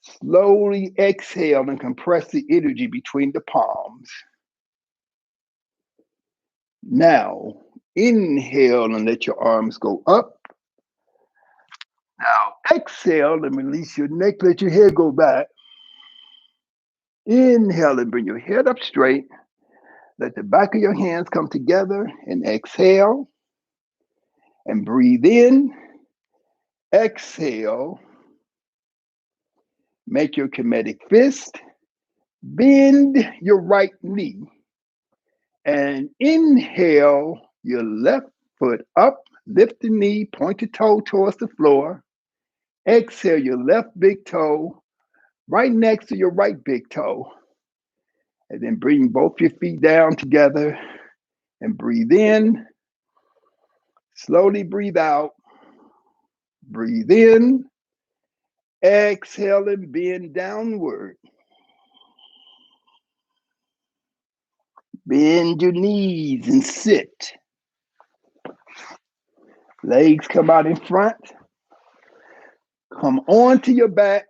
Slowly exhale and compress the energy between the palms. Now inhale and let your arms go up. Now exhale and release your neck, let your head go back. Inhale and bring your head up straight. Let the back of your hands come together and exhale. And breathe in. Exhale. Make your Kemetic fist. Bend your right knee. And inhale your left foot up. Lift the knee, point the toe towards the floor. Exhale your left big toe right next to your right big toe. And then bring both your feet down together and breathe in. Slowly breathe out. Breathe in. Exhale and bend downward. Bend your knees and sit. Legs come out in front. Come on to your back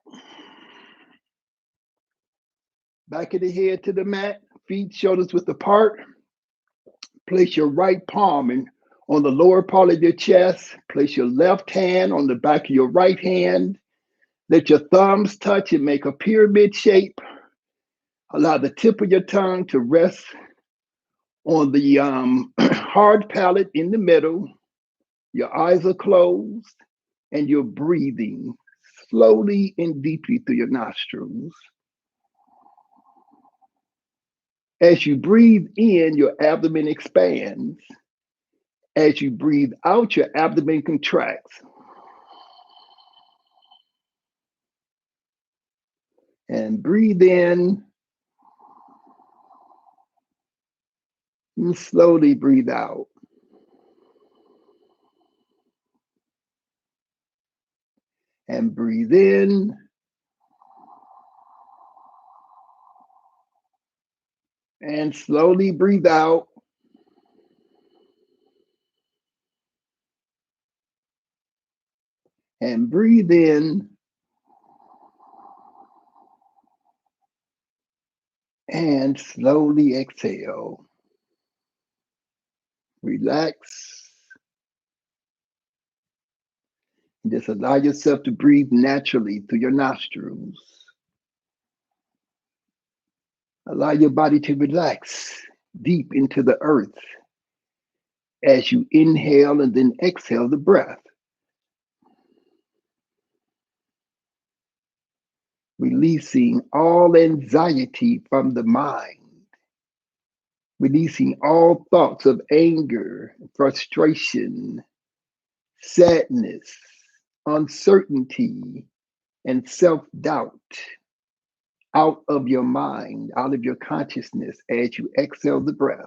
of the head to the mat, feet, shoulders width apart. Place your right palm on the lower part of your chest. Place your left hand on the back of your right hand. Let your thumbs touch and make a pyramid shape. Allow the tip of your tongue to rest on the hard palate in the middle. Your eyes are closed and you're breathing slowly and deeply through your nostrils. As you breathe in, your abdomen expands. As you breathe out, your abdomen contracts. And breathe in and slowly breathe out. And breathe in. And slowly breathe out. And breathe in. And slowly exhale. Relax. And just allow yourself to breathe naturally through your nostrils. Allow your body to relax deep into the earth as you inhale and then exhale the breath. Releasing all anxiety from the mind. Releasing all thoughts of anger, frustration, sadness, uncertainty, and self-doubt out of your mind, out of your consciousness as you exhale the breath.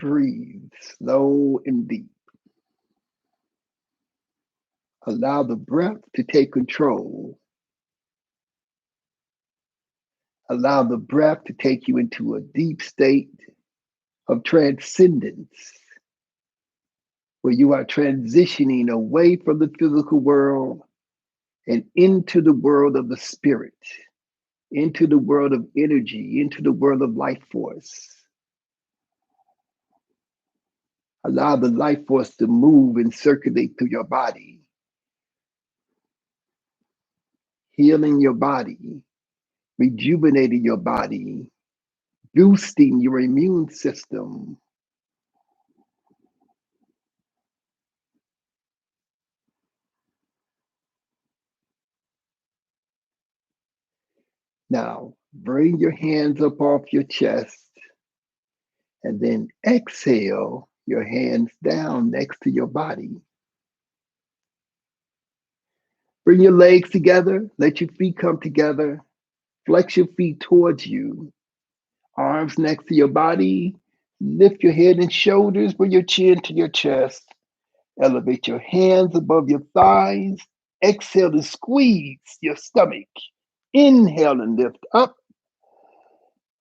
Breathe slow and deep. Allow the breath to take control. Allow the breath to take you into a deep state of transcendence, where you are transitioning away from the physical world and into the world of the spirit, into the world of energy, into the world of life force. Allow the life force to move and circulate through your body, healing your body, rejuvenating your body, boosting your immune system. Now, bring your hands up off your chest and then exhale your hands down next to your body. Bring your legs together, let your feet come together, flex your feet towards you, arms next to your body, lift your head and shoulders, bring your chin to your chest, elevate your hands above your thighs, exhale to squeeze your stomach, inhale and lift up,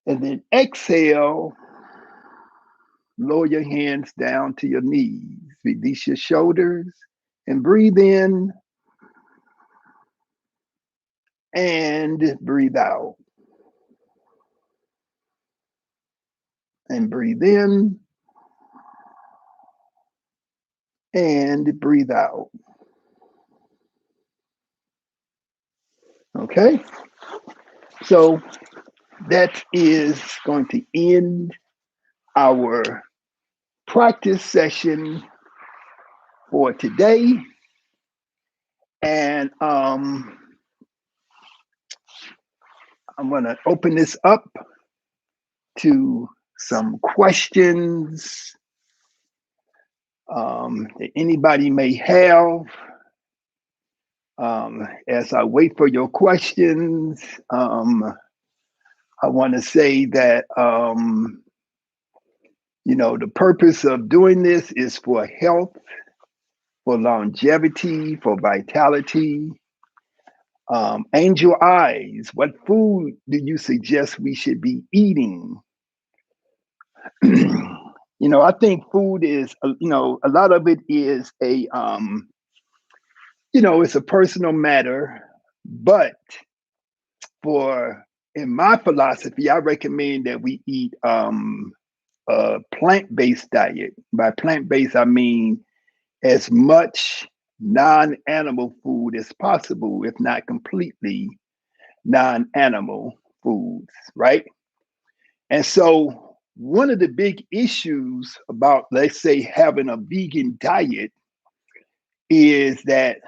and then exhale, lower your hands down to your knees, release your shoulders, and breathe in and breathe out. And breathe in and breathe out. Okay? So that is going to end our practice session for today. And I'm going to open this up to some questions that anybody may have. As I wait for your questions, I want to say that, the purpose of doing this is for health for longevity, for vitality. Angel eyes, what food do you suggest we should be eating? I think food is, a lot of it is it's a personal matter, but for in my philosophy, I recommend that we eat a plant-based diet. By plant-based, I mean as much non-animal food as possible, if not completely non-animal foods, right? And so one of the big issues about, let's say, having a vegan diet is that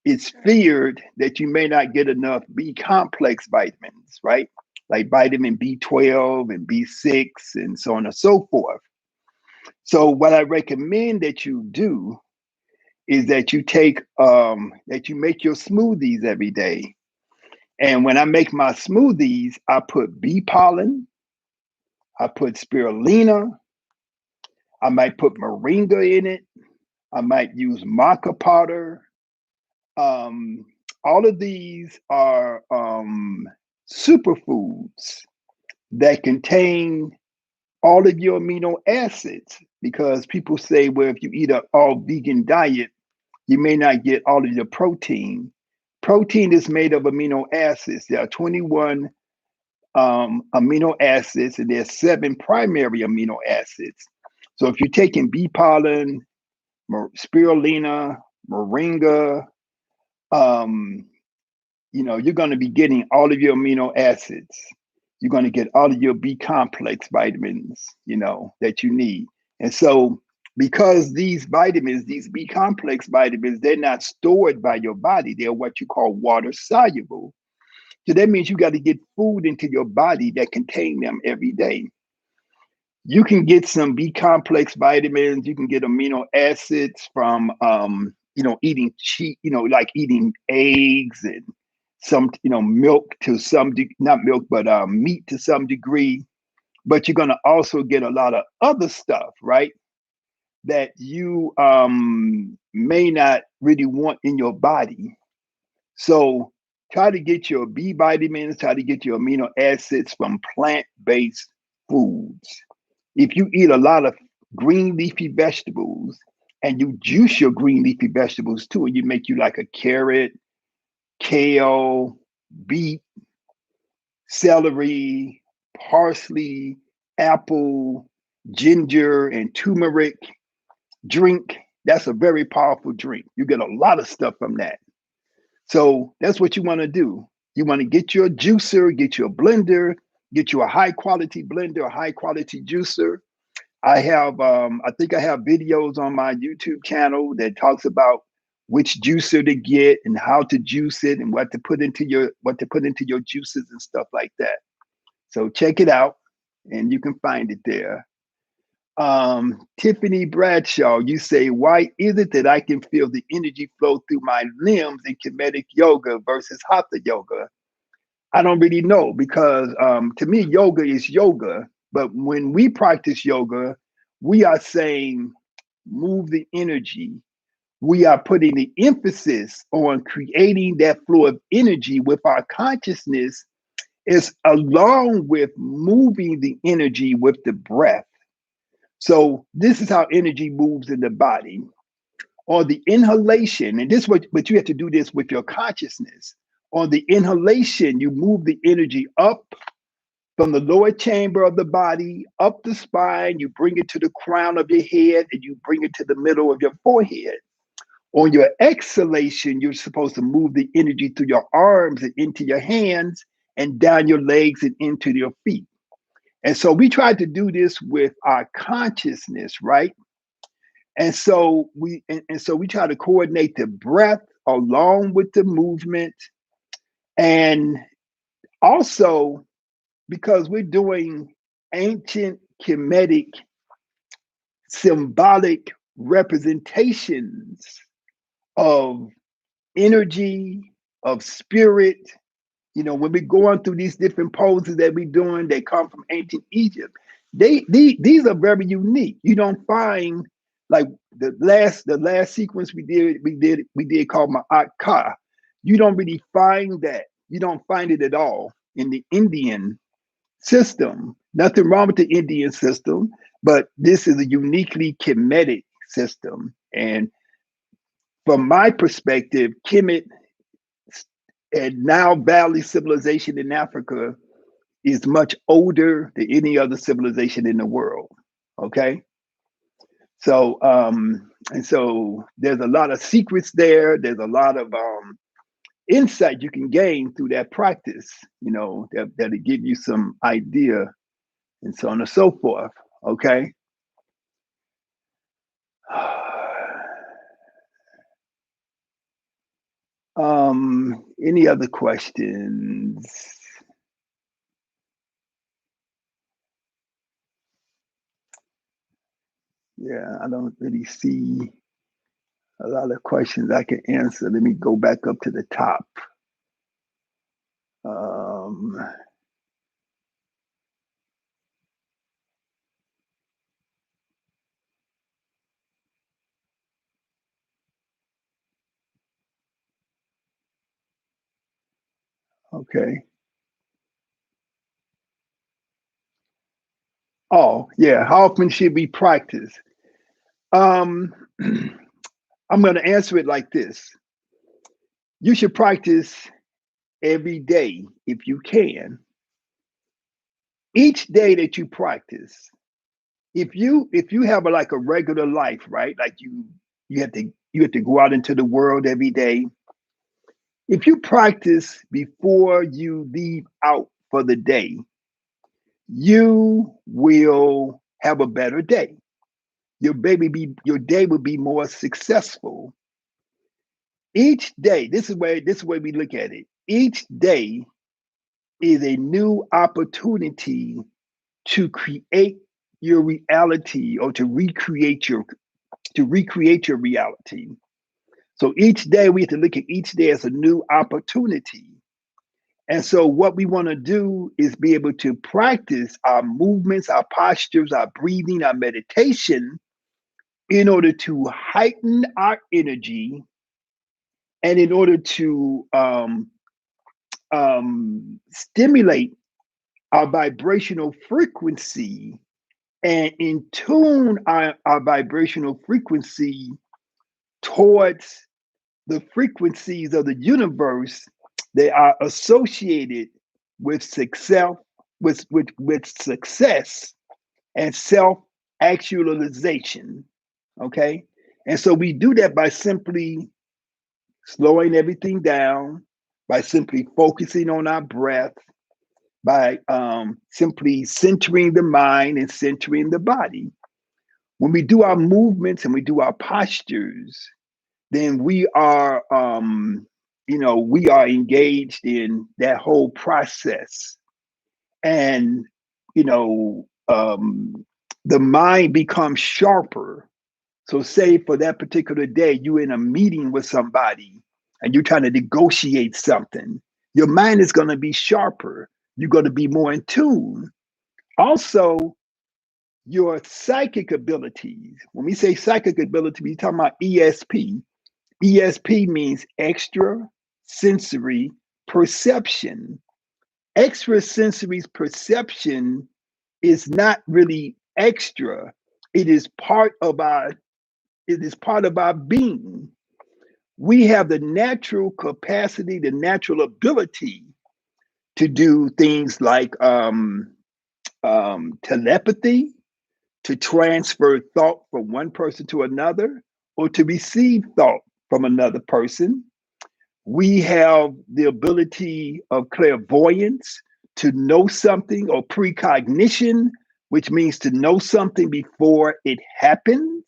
it's feared that you may not get enough B complex vitamins, right? Like vitamin B12 and B6 and so on and so forth. So what I recommend that you do is that you make your smoothies every day. And when I make my smoothies, I put bee pollen, I put spirulina, I might put moringa in it, I might use maca powder. Um, all of these are superfoods that contain all of your amino acids because people say, well, if you eat an all vegan diet, you may not get all of your protein. Protein is made of amino acids. There are 21 amino acids, and there's 7 primary amino acids. So if you're taking bee pollen, spirulina, moringa, um, you're going to be getting all of your amino acids. You're going to get all of your B complex vitamins, that you need. And so, because these vitamins, these B complex vitamins, they're not stored by your body, they're what you call water soluble. So that means you got to get food into your body that contain them every day. You can get some B complex vitamins. You can get amino acids from, eating cheap, like eating eggs and some, milk to some, not milk, but meat to some degree. But you're going to also get a lot of other stuff, right? That you may not really want in your body. So try to get your B vitamins, try to get your amino acids from plant-based foods. If you eat a lot of green leafy vegetables and you juice your green leafy vegetables too, and you make you like a carrot, kale, beet, celery, parsley, apple, ginger, and turmeric drink, that's a very powerful drink. You get a lot of stuff from that. So that's what you want to do. You want to get your juicer, get your blender, get you a high quality blender, a high quality juicer. I think I have videos on my YouTube channel that talks about which juicer to get and how to juice it and what to put into your juices and stuff like that. So check it out and you can find it there. Tiffany Bradshaw, you say, why is it that I can feel the energy flow through my limbs in Kemetic Yoga versus Hatha Yoga? I don't really know because to me, yoga is yoga. But when we practice yoga, we are saying move the energy. We are putting the emphasis on creating that flow of energy with our consciousness, is along with moving the energy with the breath. So this is how energy moves in the body. On the inhalation, and but you have to do this with your consciousness. On the inhalation, you move the energy up from the lower chamber of the body, up the spine, you bring it to the crown of your head, and you bring it to the middle of your forehead. On your exhalation, you're supposed to move the energy through your arms and into your hands and down your legs and into your feet. And so we tried to do this with our consciousness, right? And so we try to coordinate the breath along with the movement. And also, because we're doing ancient Kemetic symbolic representations of energy, of spirit. When we're going through these different poses that we're doing, they come from ancient Egypt. These are very unique. You don't find like the last sequence we did called Ma'at Ka. You don't really find that. You don't find it at all in the Indian system. Nothing wrong with the Indian system, but this is a uniquely Kemetic system. And from my perspective, Kemet and now Valley civilization in Africa is much older than any other civilization in the world. Okay. So and so there's a lot of secrets there. There's a lot of insight you can gain through that practice, that'll give you some idea and so on and so forth. Okay. Any other questions? Yeah, I don't really see a lot of questions I can answer. Let me go back up to the top. Um, okay. Oh, yeah. How often should we practice? Um, I'm going to answer it like this. You should practice every day if you can. Each day that you practice, if you have like a regular life, right? Like you have to go out into the world every day. If you practice before you leave out for the day, you will have a better day. Your day will be more successful. Each day, this is where we look at it. Each day is a new opportunity to create your reality or to recreate your reality. So each day we have to look at each day as a new opportunity. And so what we want to do is be able to practice our movements, our postures, our breathing, our meditation in order to heighten our energy and in order to stimulate our vibrational frequency and in tune our vibrational frequency towards the frequencies of the universe that are associated with success, with success and self actualization. Okay. And so we do that by simply slowing everything down, by simply focusing on our breath, by simply centering the mind and centering the body. When we do our movements and we do our postures, then we are engaged in that whole process. And, you know, the mind becomes sharper. So, say for that particular day, you're in a meeting with somebody and you're trying to negotiate something, your mind is going to be sharper. You're going to be more in tune. Also, your psychic abilities. When we say psychic ability, we're talking about ESP. ESP means extra sensory perception. Extrasensory perception is not really extra. It is part of our being. We have the natural capacity, the natural ability to do things like telepathy, to transfer thought from one person to another, or to receive thought from another person. We have the ability of clairvoyance to know something, or precognition, which means to know something before it happens.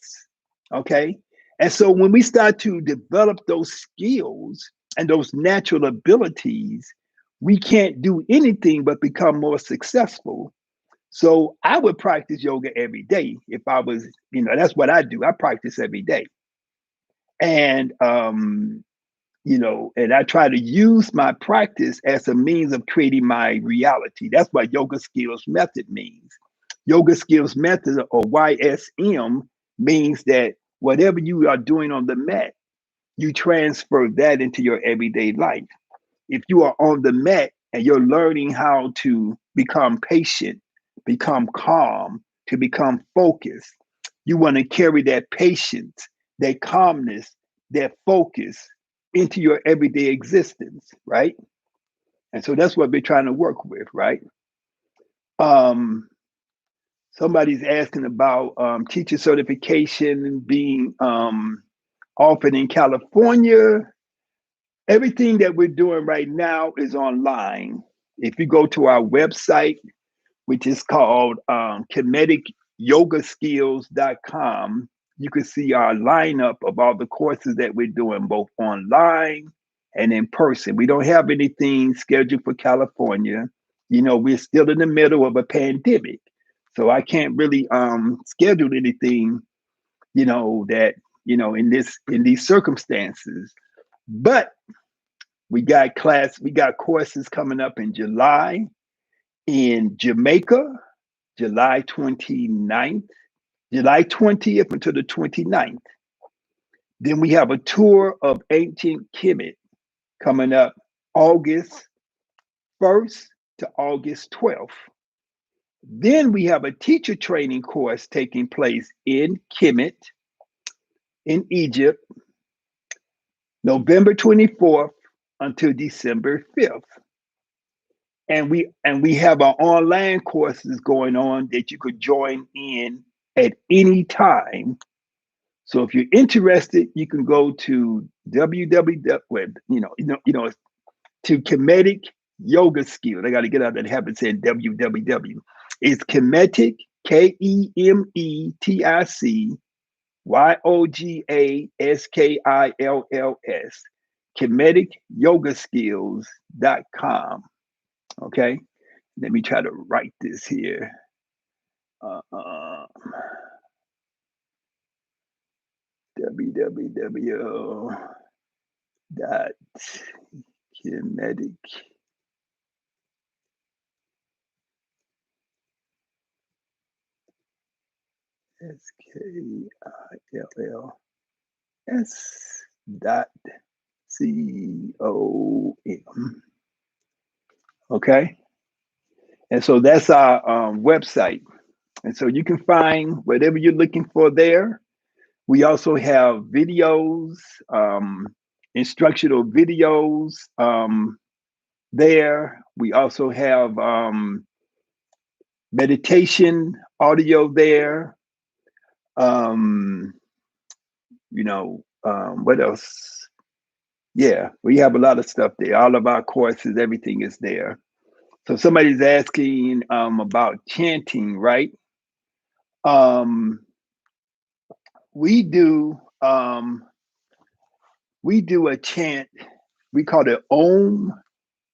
Okay. And so when we start to develop those skills and those natural abilities, we can't do anything but become more successful. So I would practice yoga every day if I was, that's what I do. I practice every day. And and I try to use my practice as a means of creating my reality. That's what yoga skills method means. Yoga skills method, or YSM, means that whatever you are doing on the mat, you transfer that into your everyday life. If you are on the mat and you're learning how to become patient, become calm, to become focused, you want to carry that patience, that calmness, that focus into your everyday existence, right? And so that's what we're trying to work with, right? Um, Somebody's asking about teacher certification being offered in California. Everything that we're doing right now is online. If you go to our website, which is called KemeticYogaSkills.com, you can see our lineup of all the courses that we're doing, both online and in person. We don't have anything scheduled for California. You know, we're still in the middle of a pandemic. So I can't really schedule anything, that, in these circumstances. But we got courses coming up in July in Jamaica, July 29th, July 20th until the 29th. Then we have a tour of ancient Kemet coming up August 1st to August 12th. Then we have a teacher training course taking place in Kemet in Egypt, November 24th until December 5th. And we have our online courses going on that you could join in at any time. So if you're interested, you can go to www, to Kemetic Yoga Skill. I got to get out of that habit saying www. It's Kemetic, KemeticYogaskills, Kemetic Yoga Skills.com. Okay. Let me try to write this here. www dot Kemetic SKILLS dot COM. Okay. And so that's our website. And so you can find whatever you're looking for there. We also have videos, instructional videos there. We also have meditation audio there. What else? Yeah, we have a lot of stuff there. All of our courses, everything is there. So somebody's asking about chanting, right? We do a chant. We call it Om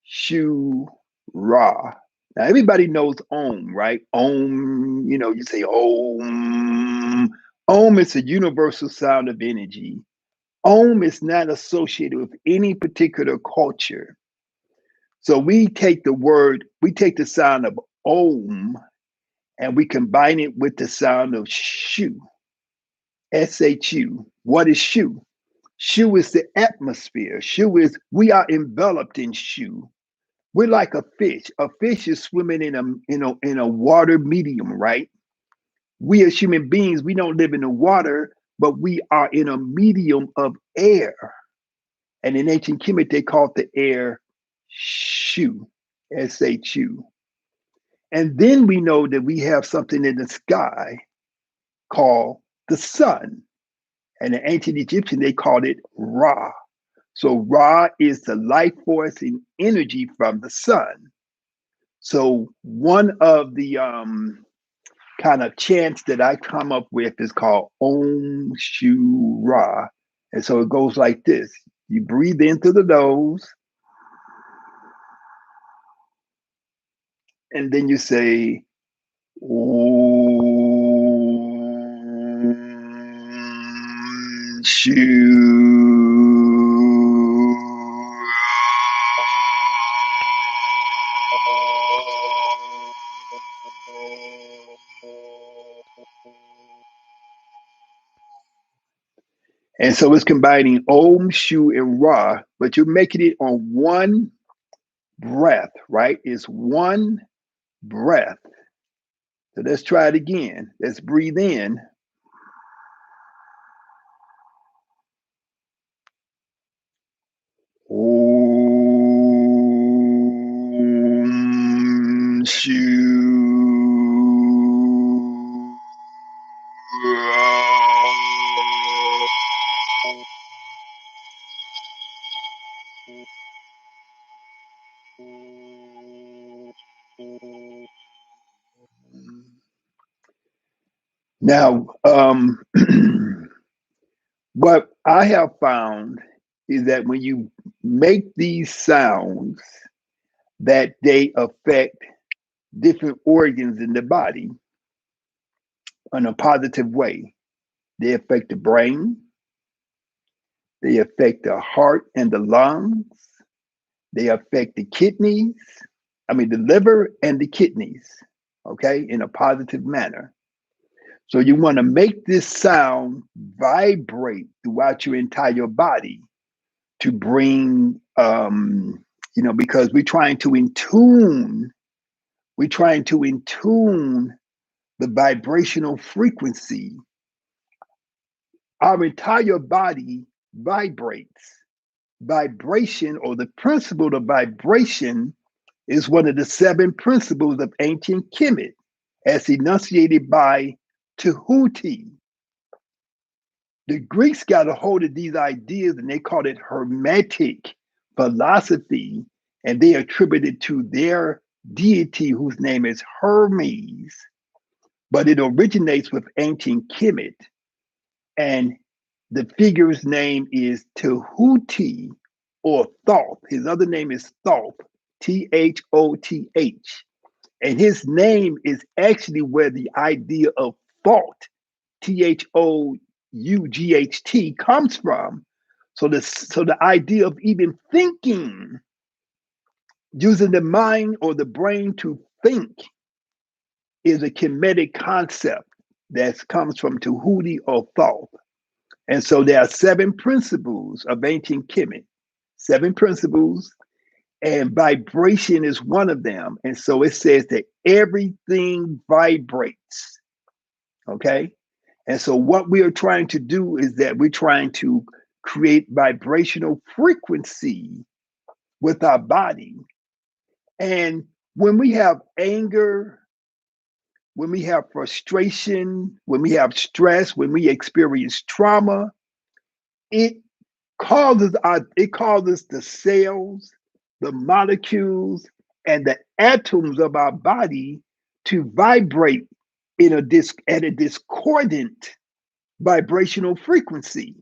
Shu Ra. Now everybody knows Om, right? Om, you say Om. Om is a universal sound of energy. Om is not associated with any particular culture. So we take the sound of Om and we combine it with the sound of Shu, SHU. What is Shu? Shu is the atmosphere. We are enveloped in Shu. We're like a fish. A fish is swimming in a water medium, right? We as human beings, we don't live in the water, but we are in a medium of air. And in ancient Kemet, they called the air Shu, SHU. And then we know that we have something in the sky called the sun. And in ancient Egyptian, they called it Ra. So Ra is the life force and energy from the sun. So one of the kind of chants that I come up with is called Om Shu Ra. And so it goes like this. You breathe in through the nose, and then you say, Om Shu. And so it's combining Om, Shu, and Ra, but you're making it on one breath, right? It's one breath. So let's try it again. Let's breathe in. Om, Shu, Ra. Now, what I have found is that when you make these sounds, that they affect different organs in the body in a positive way. They affect the brain, they affect the heart and the lungs, they affect the kidneys, the liver and the kidneys, okay, in a positive manner. So you want to make this sound vibrate throughout your entire body to bring, because we're trying to intune the vibrational frequency. Our entire body vibrates. Vibration, or the principle of vibration, is one of the 7 principles of ancient Kemet, as enunciated by Tahuti. The Greeks got a hold of these ideas and they called it Hermetic philosophy, and they attributed to their deity whose name is Hermes. But it originates with ancient Kemet, and the figure's name is Tahuti or Thoth. His other name is Thoth, Thoth. And his name is actually where the idea of thought, Thought, comes from. So the idea of even thinking, using the mind or the brain to think, is a Kemetic concept that comes from Tahuti or Thoth. And so there are 7 principles of ancient Kemet, 7 principles, and vibration is one of them. And so it says that everything vibrates, okay? And so what we are trying to do is that we're trying to create vibrational frequency with our body. And when we have anger, when we have frustration, when we have stress, when we experience trauma, it causes the cells, the molecules, and the atoms of our body to vibrate at a discordant vibrational frequency.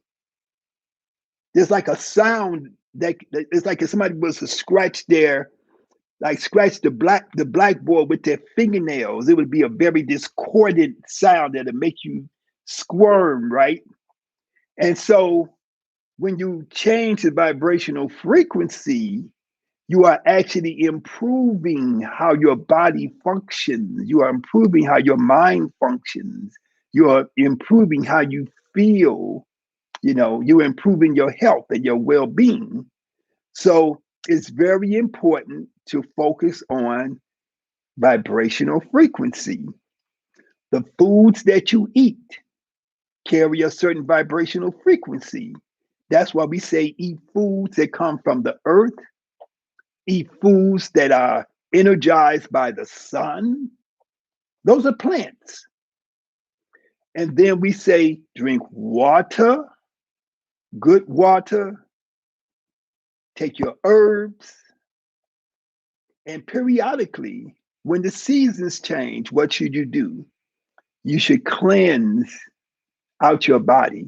There's like a sound that it's like if somebody was to scratch the blackboard with their fingernails. It would be a very discordant sound that'll make you squirm, right? And so when you change the vibrational frequency, you are actually improving how your body functions. You are improving how your mind functions. You are improving how you feel. You're improving your health and your well-being. So it's very important to focus on vibrational frequency. The foods that you eat carry a certain vibrational frequency. That's why we say eat foods that come from the earth, eat foods that are energized by the sun. Those are plants. And then we say drink water, good water, take your herbs, and periodically, when the seasons change, what should you do? You should cleanse out your body.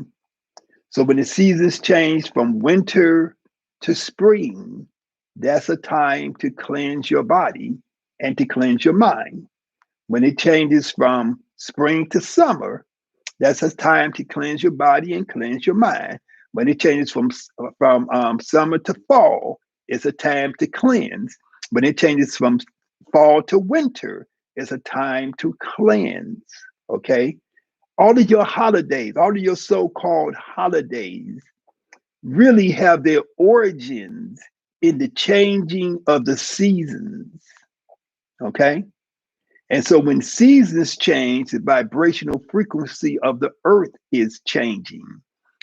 So when the seasons change from winter to spring, that's a time to cleanse your body and to cleanse your mind. When it changes from spring to summer, that's a time to cleanse your body and cleanse your mind. When it changes from summer to fall, it's a time to cleanse. When it changes from fall to winter, it's a time to cleanse. Okay. all of your holidays, all of your so-called holidays really have their origins in the changing of the seasons. Okay? And so when seasons change, the vibrational frequency of the earth is changing.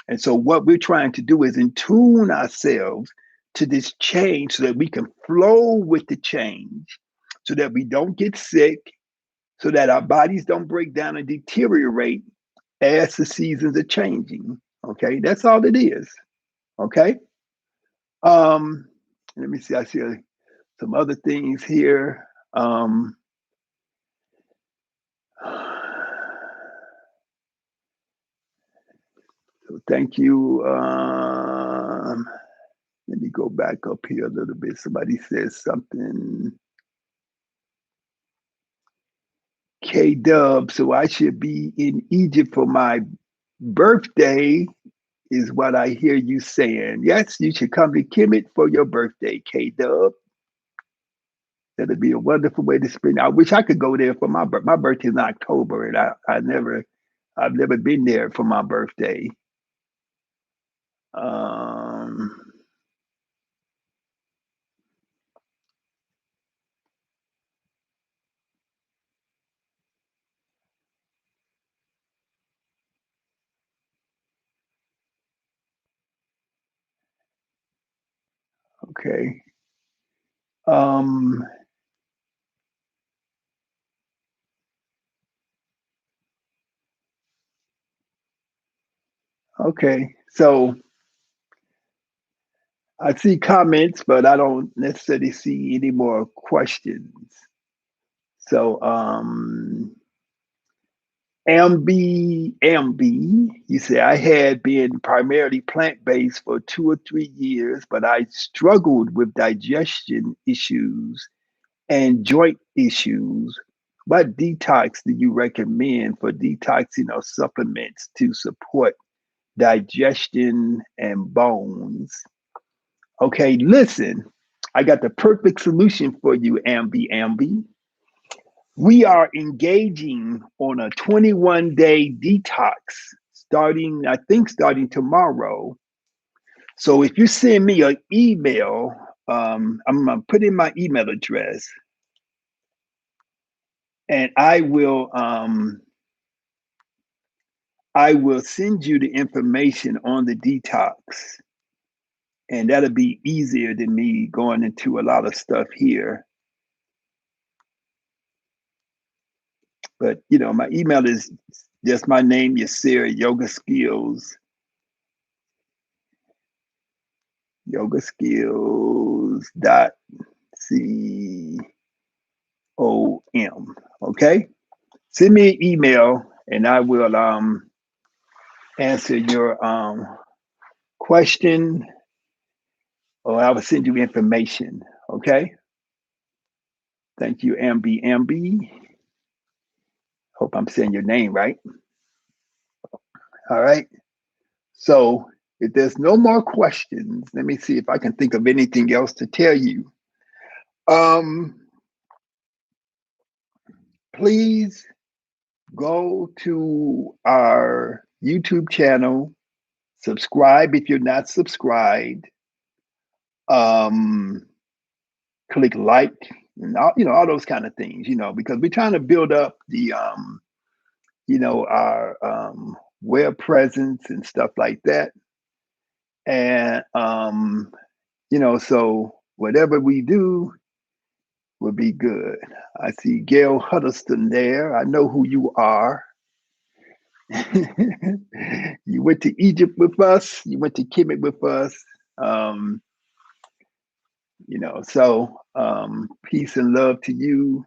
And so what we're trying to do is tune ourselves to this change so that we can flow with the change, so that we don't get sick, so that our bodies don't break down and deteriorate as the seasons are changing. Okay, that's all it is. Okay. Um, Let me see. I see some other things here. So thank you. Let me go back up here a little bit. Somebody says something. K Dub. So I should be in Egypt for my birthday, is what I hear you saying. Yes, you should come to Kemet for your birthday, K Dub. That'd be a wonderful way to spend. I wish I could go there for my birthday. My birthday is in October, and I've never been there for my birthday. Um, okay. Um, okay. So I see comments, but I don't necessarily see any more questions. So, Ambi, you say, I had been primarily plant based for 2 or 3 years, but I struggled with digestion issues and joint issues. What detox do you recommend for detoxing or supplements to support digestion and bones? Okay, listen, I got the perfect solution for you, Ambi. We are engaging on a 21-day detox starting tomorrow. So if you send me an email, I'm gonna put in my email address, and I will send you the information on the detox, and that'll be easier than me going into a lot of stuff here. But my email is just my name, Yasir Yoga Skills .com. Okay, send me an email, and I will answer your question, or I will send you information. Okay. Thank you, Ambi. Hope I'm saying your name right. All right. So if there's no more questions, let me see if I can think of anything else to tell you. Please go to our YouTube channel, subscribe if you're not subscribed, click like, and all those kind of things, because we're trying to build up the our web presence and stuff like that. And so whatever we do will be good. I see Gail Huddleston there. I know who you are. You went to Egypt with us. You went to Kemet with us. So peace and love to you.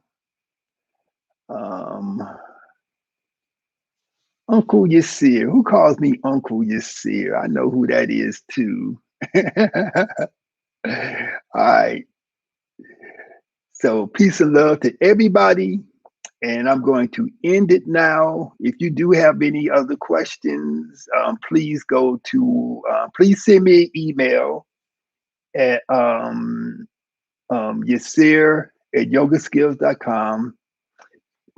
Uncle Yasir. Who calls me Uncle Yasir? I know who that is too. All right. So peace and love to everybody. And I'm going to end it now. If you do have any other questions, please please send me an email at Yasir at yogaskills.com.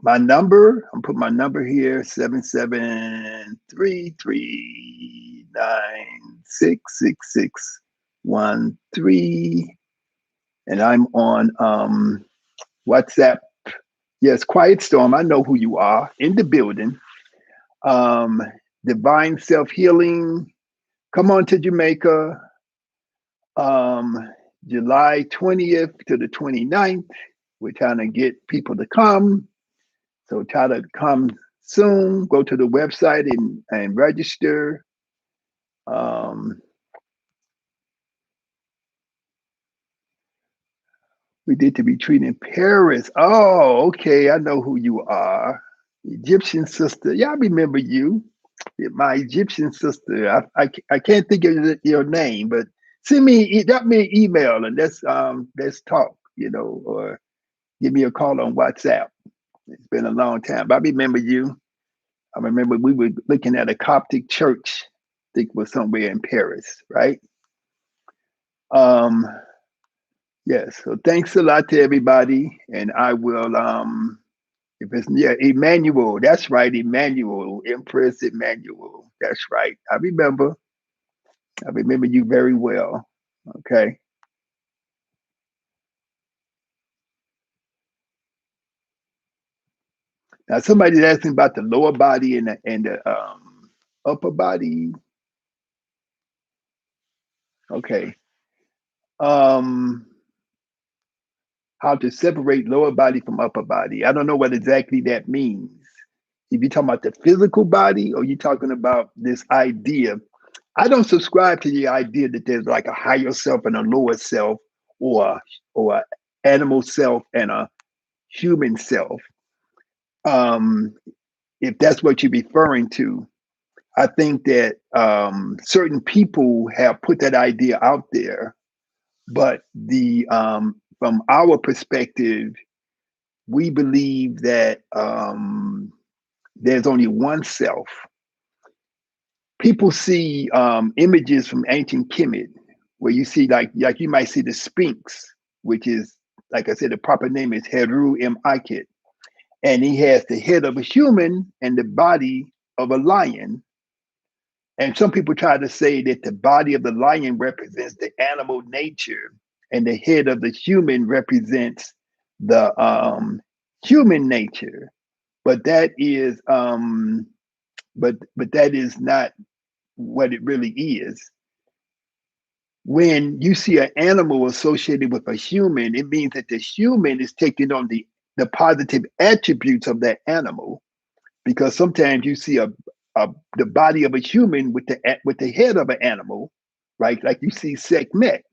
My number, I'm putting my number here, 77339666613. And I'm on WhatsApp. Yes, Quiet Storm. I know who you are in the building. Divine Self Healing. Come on to Jamaica. July 20th to the 29th. We're trying to get people to come. So try to come soon. Go to the website and register. We did to retreat in Paris. Oh, okay. I know who you are. Egyptian sister. Yeah, I remember you. My Egyptian sister. I can't think of your name, but drop me an email and let's talk, or give me a call on WhatsApp. It's been a long time, but I remember you. I remember we were looking at a Coptic church. I think it was somewhere in Paris, right? Um, yes. So thanks a lot to everybody, and I will. If it's Emmanuel, that's right, Emmanuel, Empress Emmanuel, that's right. I remember you very well. Okay. Now somebody's asking about the lower body and the upper body. Okay. Um, how to separate lower body from upper body. I don't know what exactly that means. If you're talking about the physical body or you're talking about this idea, I don't subscribe to the idea that there's like a higher self and a lower self, or animal self and a human self. Um, if that's what you're referring to, I think that certain people have put that idea out there, but the from our perspective, we believe that there's only one self. People see images from ancient Kemet, where you see like you might see the Sphinx, which is, like I said, the proper name is Heru Im Akhet, and he has the head of a human and the body of a lion. And some people try to say that the body of the lion represents the animal nature, and the head of the human represents the human nature. But that is but that is not what it really is. When you see an animal associated with a human, it means that the human is taking on the positive attributes of that animal. Because sometimes you see the body of a human with the head of an animal, right? Like you see Sekhmet,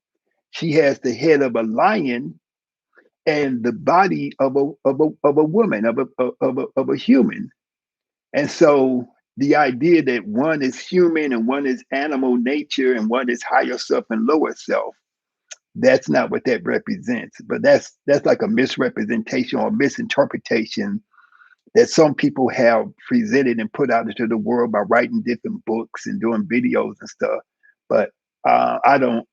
she has the head of a lion and the body of a woman, of a human. And so the idea that one is human and one is animal nature and one is higher self and lower self, that's not what that represents. But that's like a misrepresentation or misinterpretation that some people have presented and put out into the world by writing different books and doing videos and stuff. But I don't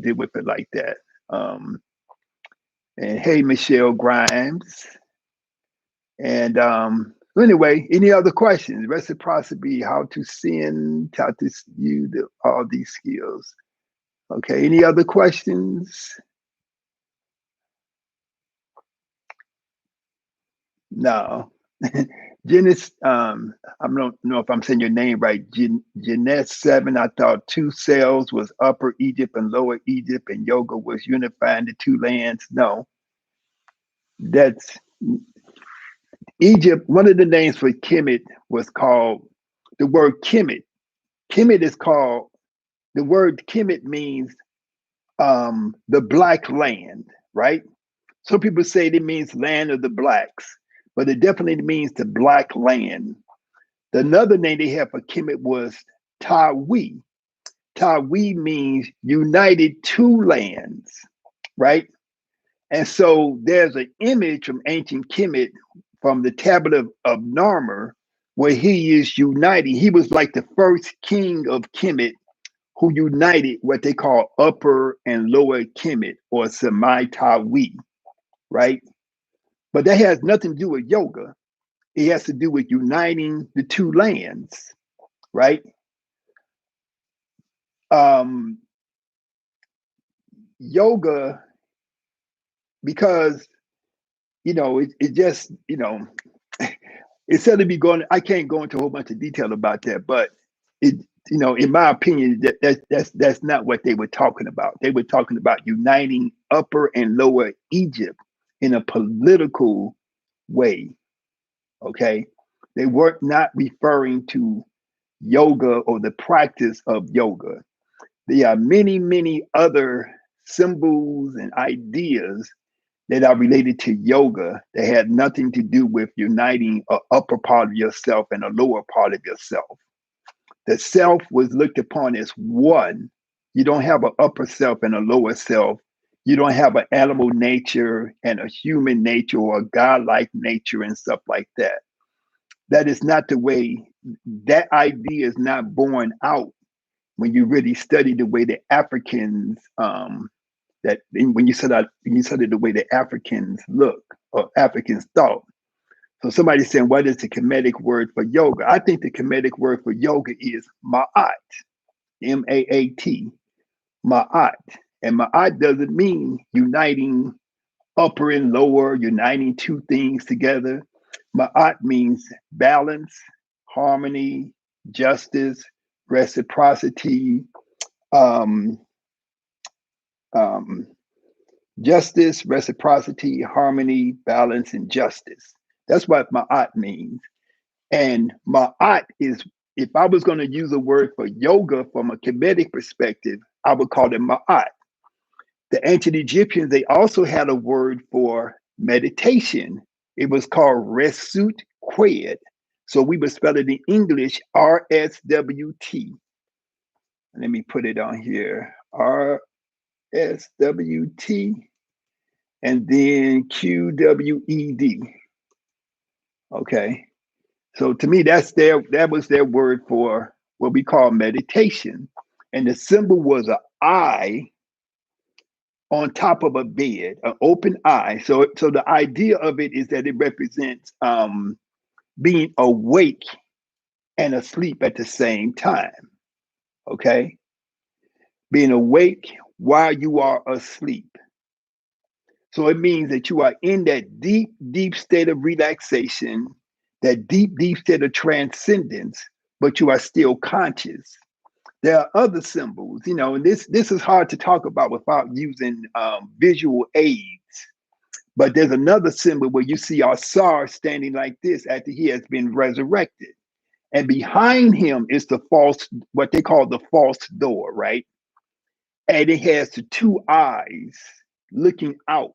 deal with it like that. And hey, Michelle Grimes. And anyway, any other questions? Reciprocity, how to send, how to use all these skills. Okay, any other questions? No. Jeanette, I don't know if I'm saying your name right. Jeanette 7, I thought two cells was Upper Egypt and Lower Egypt, and yoga was unifying the two lands. No, that's Egypt. One of the names for Kemet was called the word Kemet. Kemet is called, the word Kemet means the black land, right? Some people say it means land of the blacks, but it definitely means the black land. Another name they had for Kemet was Tawi. Tawi means united two lands, right? And so there's an image from ancient Kemet from the tablet of Narmer where he is uniting. He was like the first king of Kemet who united what they call Upper and Lower Kemet or Semai Tawi, right? But that has nothing to do with yoga. It has to do with uniting the two lands, right? Um, Yoga, because it just instead of me going, I can't go into a whole bunch of detail about that, but it, in my opinion, that's not what they were talking about. They were talking about uniting Upper and Lower Egypt in a political way. Okay, they were not referring to yoga or the practice of yoga. There are many, many other symbols and ideas that are related to yoga that had nothing to do with uniting an upper part of yourself and a lower part of yourself. The self was looked upon as one. You don't have an upper self and a lower self. You don't have an animal nature and a human nature or a godlike nature and stuff like that. That is not the way, that idea is not borne out when you really study the way the Africans, that when you study the way the Africans look or Africans thought. So somebody's saying, what is the Kemetic word for yoga? I think the Kemetic word for yoga is ma'at, M-A-A-T, ma'at. And ma'at doesn't mean uniting upper and lower, uniting two things together. Ma'at means balance, harmony, justice, reciprocity, um, um, justice, reciprocity, harmony, balance, and justice. That's what ma'at means. And ma'at is, if I was going to use a word for yoga from a Kemetic perspective, I would call it ma'at. The ancient Egyptians, they also had a word for meditation. It was called resut qued. So we would spell it in English RSWT. Let me put it on here. RSWT and then QWED. Okay. So to me, that was their word for what we call meditation. And the symbol was an eye on top of a bed, an open eye. So the idea of it is that it represents being awake and asleep at the same time. Okay. Being awake while you are asleep. So it means that you are in that deep, deep state of relaxation, that deep, deep state of transcendence, but you are still conscious. There are other symbols, and this is hard to talk about without using visual aids. But there's another symbol where you see our Sar standing like this after he has been resurrected. And behind him is what they call the false door, right? And it has the two eyes looking out.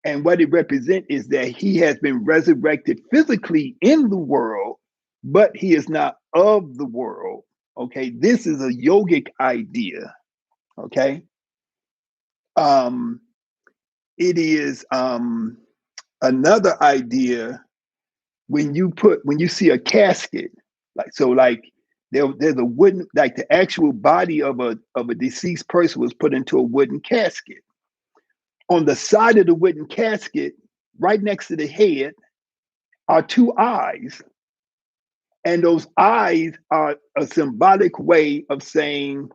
And what it represents is that he has been resurrected physically in the world, but he is not of the world. Okay, this is a yogic idea. Okay, it is another idea when you see a casket, like there's a wooden, like the actual body of a deceased person was put into a wooden casket. On the side of the wooden casket, right next to the head, are two eyes. And those eyes are a symbolic way of saying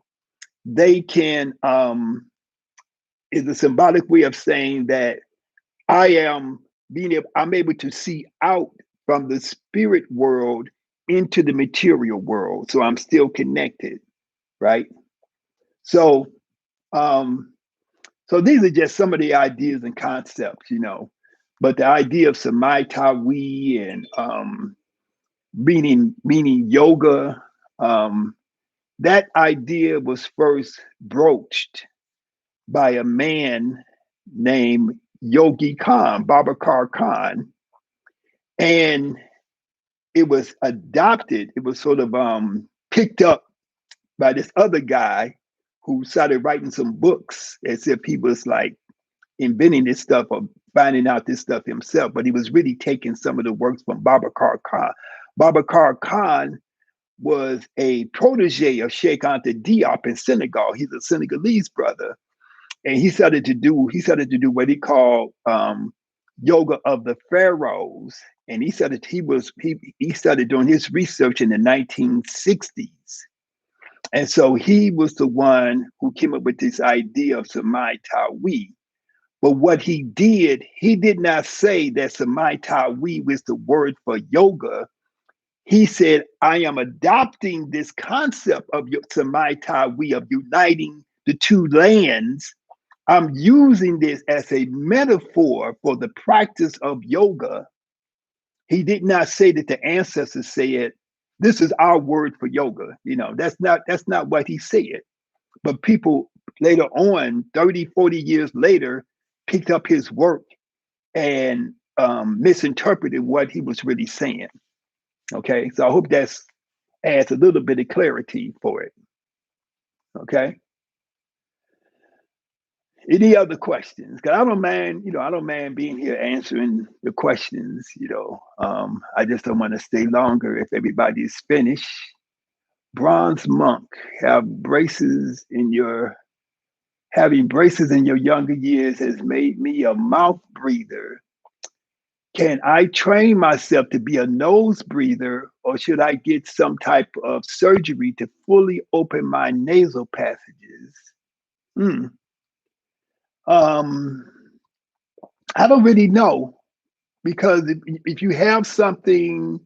they can, is a symbolic way of saying that I'm able to see out from the spirit world into the material world. So I'm still connected, right? So, so these are just some of the ideas and concepts, but the idea of Samaitawi and meaning yoga, that idea was first broached by a man named Yogi Khan, Babakar Khan, and it was adopted. It was sort of picked up by this other guy who started writing some books as if he was like inventing this stuff or finding out this stuff himself, but he was really taking some of the works from Babakar Khan. Babakar Khan was a protege of Sheikh Anta Diop in Senegal. He's a Senegalese brother. And he started to do what he called yoga of the pharaohs, and he said that he started doing his research in the 1960s, and so he was the one who came up with this idea of Samai Tawi. But what he did not say that Samai Tawi was the word for yoga. He said, I am adopting this concept of Samai Tawi, of uniting the two lands. I'm using this as a metaphor for the practice of yoga. He did not say that the ancestors said, this is our word for yoga. That's not what he said. But people later on, 30, 40 years later, picked up his work and misinterpreted what he was really saying. Okay, so I hope that adds a little bit of clarity for it. Okay. Any other questions? Because I don't mind being here answering the questions. I just don't want to stay longer if everybody's finished. Bronze monk, having braces in your younger years has made me a mouth breather. Can I train myself to be a nose breather, or should I get some type of surgery to fully open my nasal passages? Hmm. Um, I don't really know, because if you have something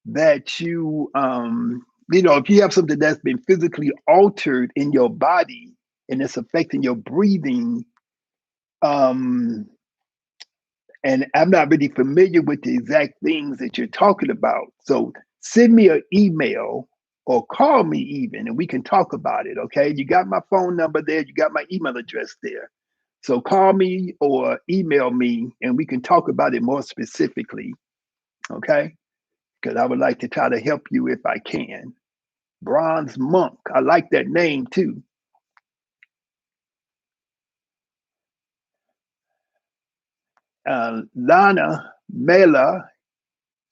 that if you have something that's been physically altered in your body and it's affecting your breathing, um, and I'm not really familiar with the exact things that you're talking about. So send me an email or call me even, and we can talk about it. Okay. You got my phone number there. You got my email address there. So call me or email me and we can talk about it more specifically. Okay. Because I would like to try to help you if I can. Bronze monk. I like that name too. Lana Mela,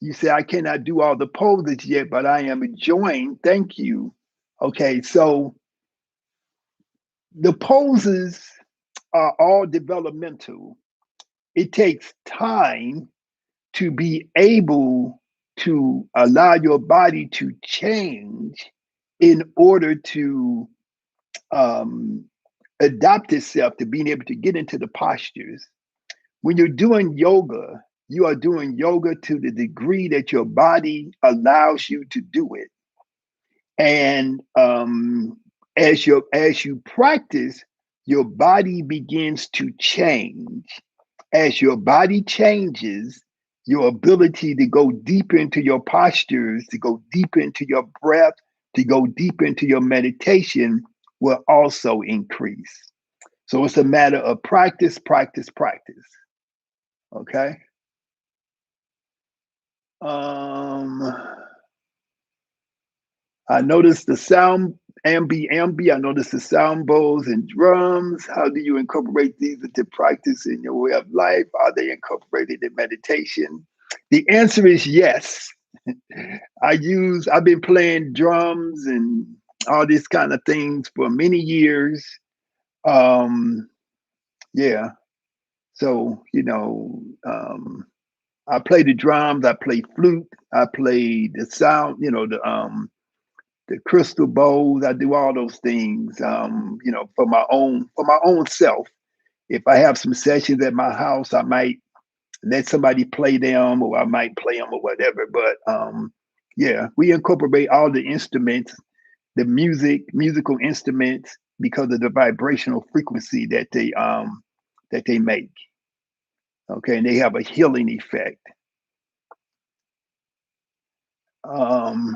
you say, I cannot do all the poses yet, but I am enjoying. Thank you. Okay, so the poses are all developmental. It takes time to be able to allow your body to change in order to um, adapt itself to being able to get into the postures. When you're doing yoga, you are doing yoga to the degree that your body allows you to do it. And as you practice, your body begins to change. As your body changes, your ability to go deeper into your postures, to go deeper into your breath, to go deeper into your meditation will also increase. So it's a matter of practice, practice, practice. Okay. Um, I noticed the sound ambi. I noticed the sound bowls and drums. How do you incorporate these into practice in your way of life? Are they incorporated in meditation? The answer is yes. I've been playing drums and all these kind of things for many years. Um, yeah. So, I play the drums, I play flute, I play the sound, the crystal bowls. I do all those things, for my own self. If I have some sessions at my house, I might let somebody play them, or I might play them or whatever. But yeah, we incorporate all the instruments, the musical instruments, because of the vibrational frequency that they make. Okay, and they have a healing effect. Um,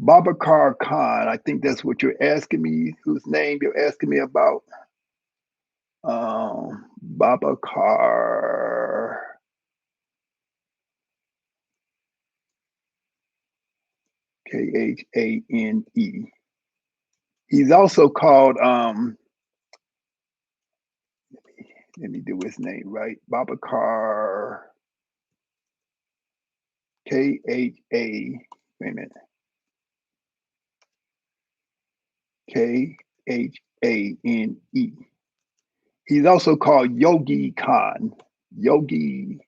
Babakar Khan, I think that's what you're asking me, whose name you're asking me about. Babakar, Khane. He's also called, let me do his name right. Babakar, Kha, wait a minute, Khane. He's also called Yogi Khan. Yogi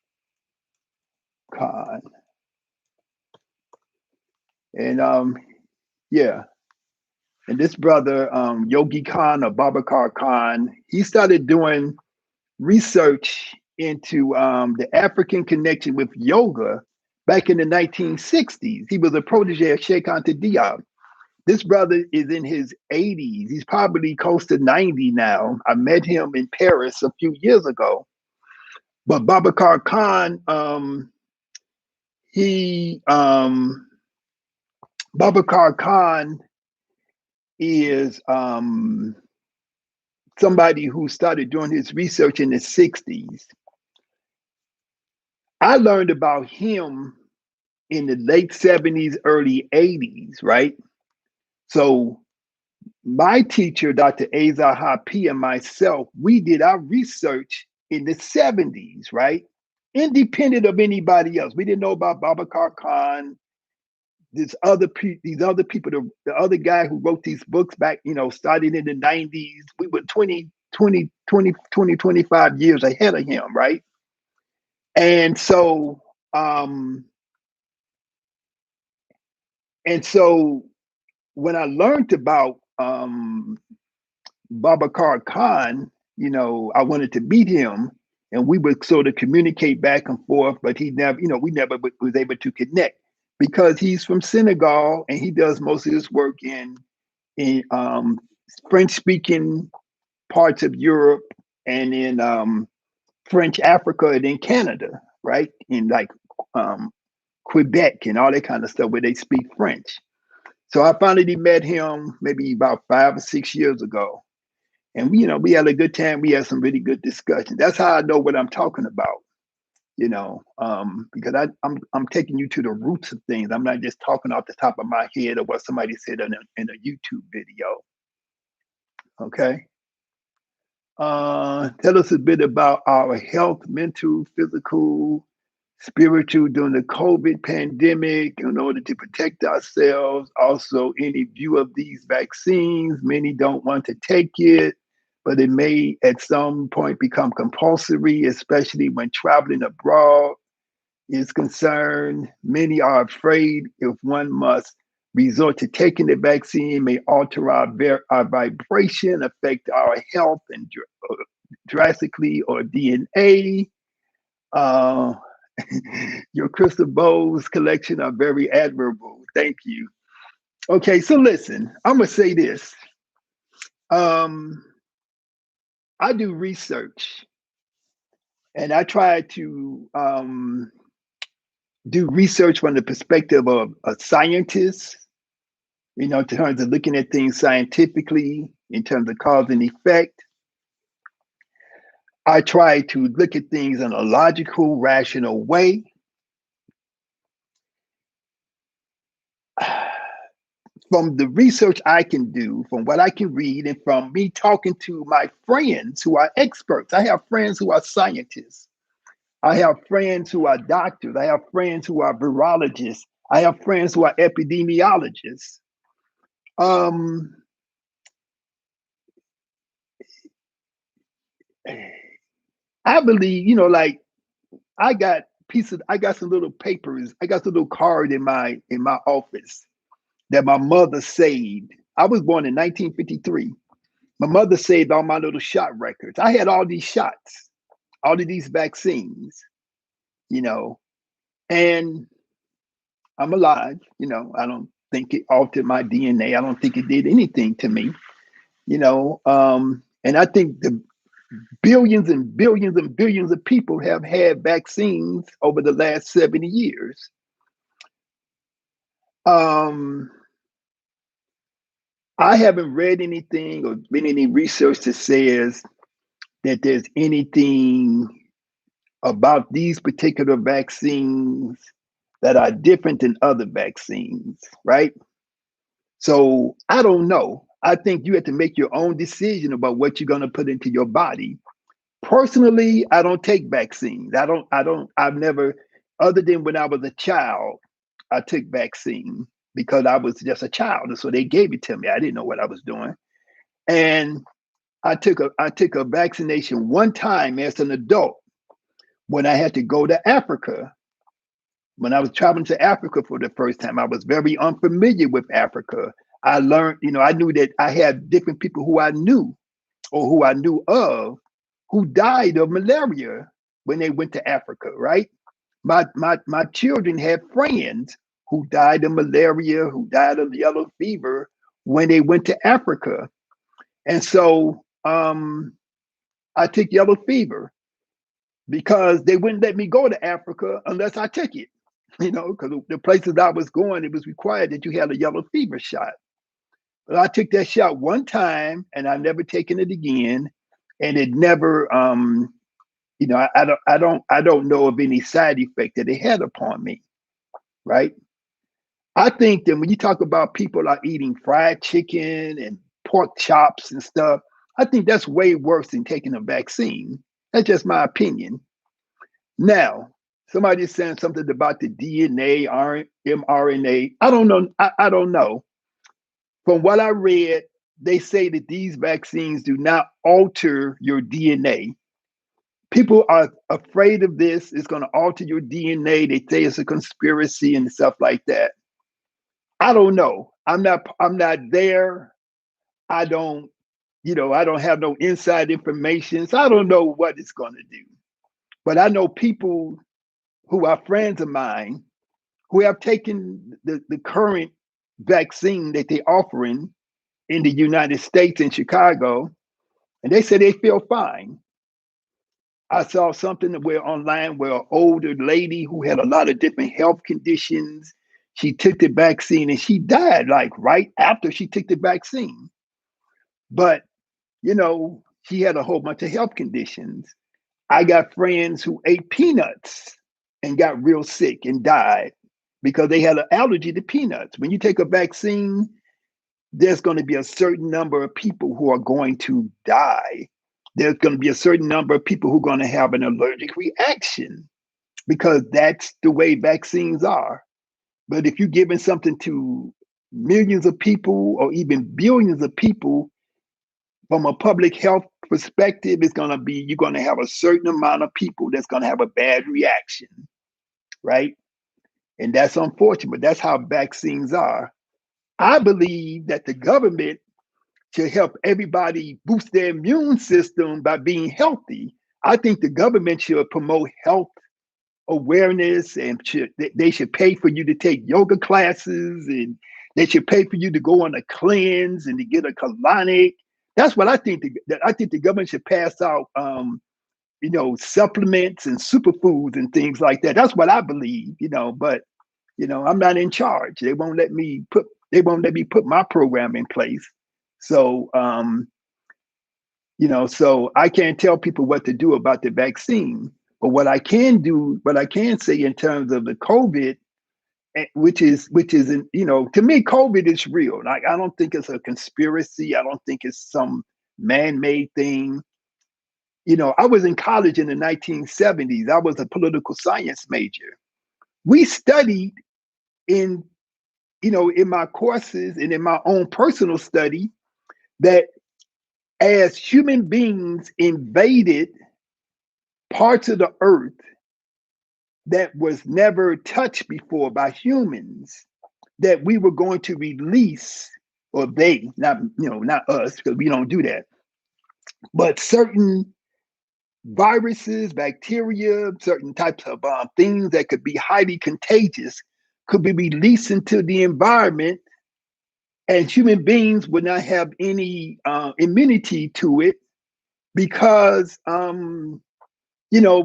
Khan. And yeah, and this brother, Yogi Khan or Babakar Khan, he started doing research into the African connection with yoga back in the 1960s. He was a protege of Sheikh Anta Diop. This brother is in his 80s. He's probably close to 90 now. I met him in Paris a few years ago. But Babakar Khan, he Babakar Khan is somebody who started doing his research in the 60s. I learned about him in the late 70s, early 80s, right? So my teacher, Dr. Azar Hapi, and myself, we did our research in the 70s, right? Independent of anybody else. We didn't know about Babakar Khan, these other people, the other guy who wrote these books back, starting in the 90s. We were 25 years ahead of him, right? And so, um, and so when I learned about Babakar Khan, I wanted to meet him, and we would sort of communicate back and forth, but he never, we never was able to connect because he's from Senegal and he does most of his work in French speaking parts of Europe and in French Africa and in Canada, right? In like um, Quebec and all that kind of stuff where they speak French. So I finally met him maybe about 5 or 6 years ago. And we had a good time. We had some really good discussions. That's how I know what I'm talking about, because I'm taking you to the roots of things. I'm not just talking off the top of my head or what somebody said in a YouTube video. Okay. Tell us a bit about our health, mental, physical, spiritual during the COVID pandemic in order to protect ourselves. Also, any view of these vaccines. Many don't want to take it, but it may at some point become compulsory, especially when traveling abroad is concerned. Many are afraid if one must resort to taking the vaccine may alter our vibration, affect our health and drastically or DNA. Uh, your crystal bowls collection are very admirable. Thank you. Okay, so listen, I'm gonna say this. Um, I do research, and I try to do research from the perspective of a scientist. In terms of looking at things scientifically, in terms of cause and effect. I try to look at things in a logical, rational way. From the research I can do, from what I can read, and from me talking to my friends who are experts. I have friends who are scientists. I have friends who are doctors. I have friends who are virologists. I have friends who are epidemiologists. I believe, like I got some little papers, I got some little card in my office that my mother saved. I was born in 1953. My mother saved all my little shot records. I had all these shots, all of these vaccines, you know, and I'm alive, I don't think it altered my DNA. I don't think it did anything to me, and I think the billions and billions and billions of people have had vaccines over the last 70 years. Um, I haven't read anything or been any research that says that there's anything about these particular vaccines that are different than other vaccines, right? So I don't know. I think you have to make your own decision about what you're going to put into your body. Personally, I don't take vaccines. I've never, other than when I was a child, I took vaccine because I was just a child. And so they gave it to me. I didn't know what I was doing. And I took a vaccination one time as an adult When I had to go to Africa, when I was traveling to Africa for the first time, I was very unfamiliar with Africa. I learned, I knew that I had different people who I knew or who I knew of who died of malaria when they went to Africa, right? My children had friends who died of malaria, who died of yellow fever when they went to Africa. And so I took yellow fever because they wouldn't let me go to Africa unless I took it, because the places I was going, it was required that you had a yellow fever shot. But I took that shot one time and I've never taken it again. And it never, I don't know of any side effect that it had upon me, right? I think that when you talk about people are eating fried chicken and pork chops and stuff, I think that's way worse than taking a vaccine. That's just my opinion. Now, somebody's saying something about the DNA, mRNA. I don't know. I don't know. From what I read, they say that these vaccines do not alter your DNA. People are afraid of this. It's going to alter your DNA. They say it's a conspiracy and stuff like that. I don't know. I'm not there. I don't, I don't have no inside information. So I don't know what it's going to do. But I know people who are friends of mine who have taken the current vaccine that they're offering in the United States in Chicago, and they say they feel fine. I saw something where online where an older lady who had a lot of different health conditions, she took the vaccine and she died like right after she took the vaccine. But she had a whole bunch of health conditions. I got friends who ate peanuts and got real sick and died because they had an allergy to peanuts. When you take a vaccine, there's going to be a certain number of people who are going to die. There's going to be a certain number of people who are going to have an allergic reaction because that's the way vaccines are. But if you're giving something to millions of people or even billions of people, from a public health perspective, you're going to have a certain amount of people that's going to have a bad reaction, right? And that's unfortunate, but that's how vaccines are. I believe that the government should help everybody boost their immune system by being healthy. I think the government should promote health awareness and they should pay for you to take yoga classes and they should pay for you to go on a cleanse and to get a colonic. That's what I think. I think the government should pass out, supplements and superfoods and things like that. That's what I believe. But I'm not in charge. They won't let me put my program in place. So, so I can't tell people what to do about the vaccine. But what I can say in terms of the COVID, which is, to me, COVID is real. Like, I don't think it's a conspiracy. I don't think it's some man-made thing. I was in college in the 1970s. I was a political science major. We studied in my courses and in my own personal study that as human beings invaded parts of the earth that was never touched before by humans, that we were going to release, or they, not us, because we don't do that, but certain viruses, bacteria, certain types of things that could be highly contagious could be released into the environment, and human beings would not have any immunity to it because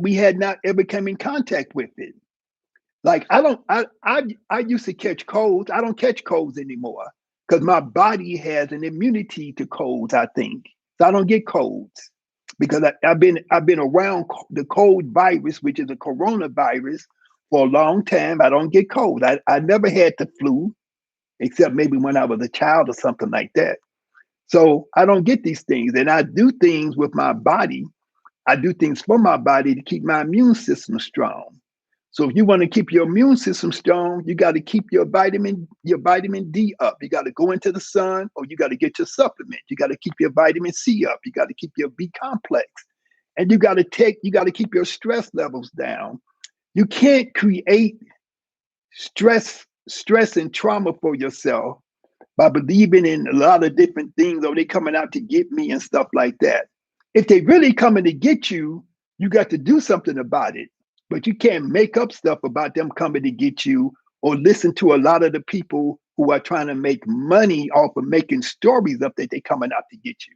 we had not ever come in contact with it. Like I used to catch colds. I don't catch colds anymore because my body has an immunity to colds, I think. So I don't get colds because I've been around the cold virus, which is a coronavirus, for a long time. I don't get cold. I never had the flu, except maybe when I was a child or something like that. So I don't get these things. And I do things with my body. I do things for my body to keep my immune system strong. So if you want to keep your immune system strong, you got to keep your vitamin D up. You got to go into the sun, or you got to get your supplement. You got to keep your vitamin C up. You got to keep your B complex. And you got to keep your stress levels down. You can't create stress and trauma for yourself by believing in a lot of different things, or they coming out to get me and stuff like that. If they really coming to get you, you got to do something about it. But you can't make up stuff about them coming to get you, or listen to a lot of the people who are trying to make money off of making stories up that they coming out to get you.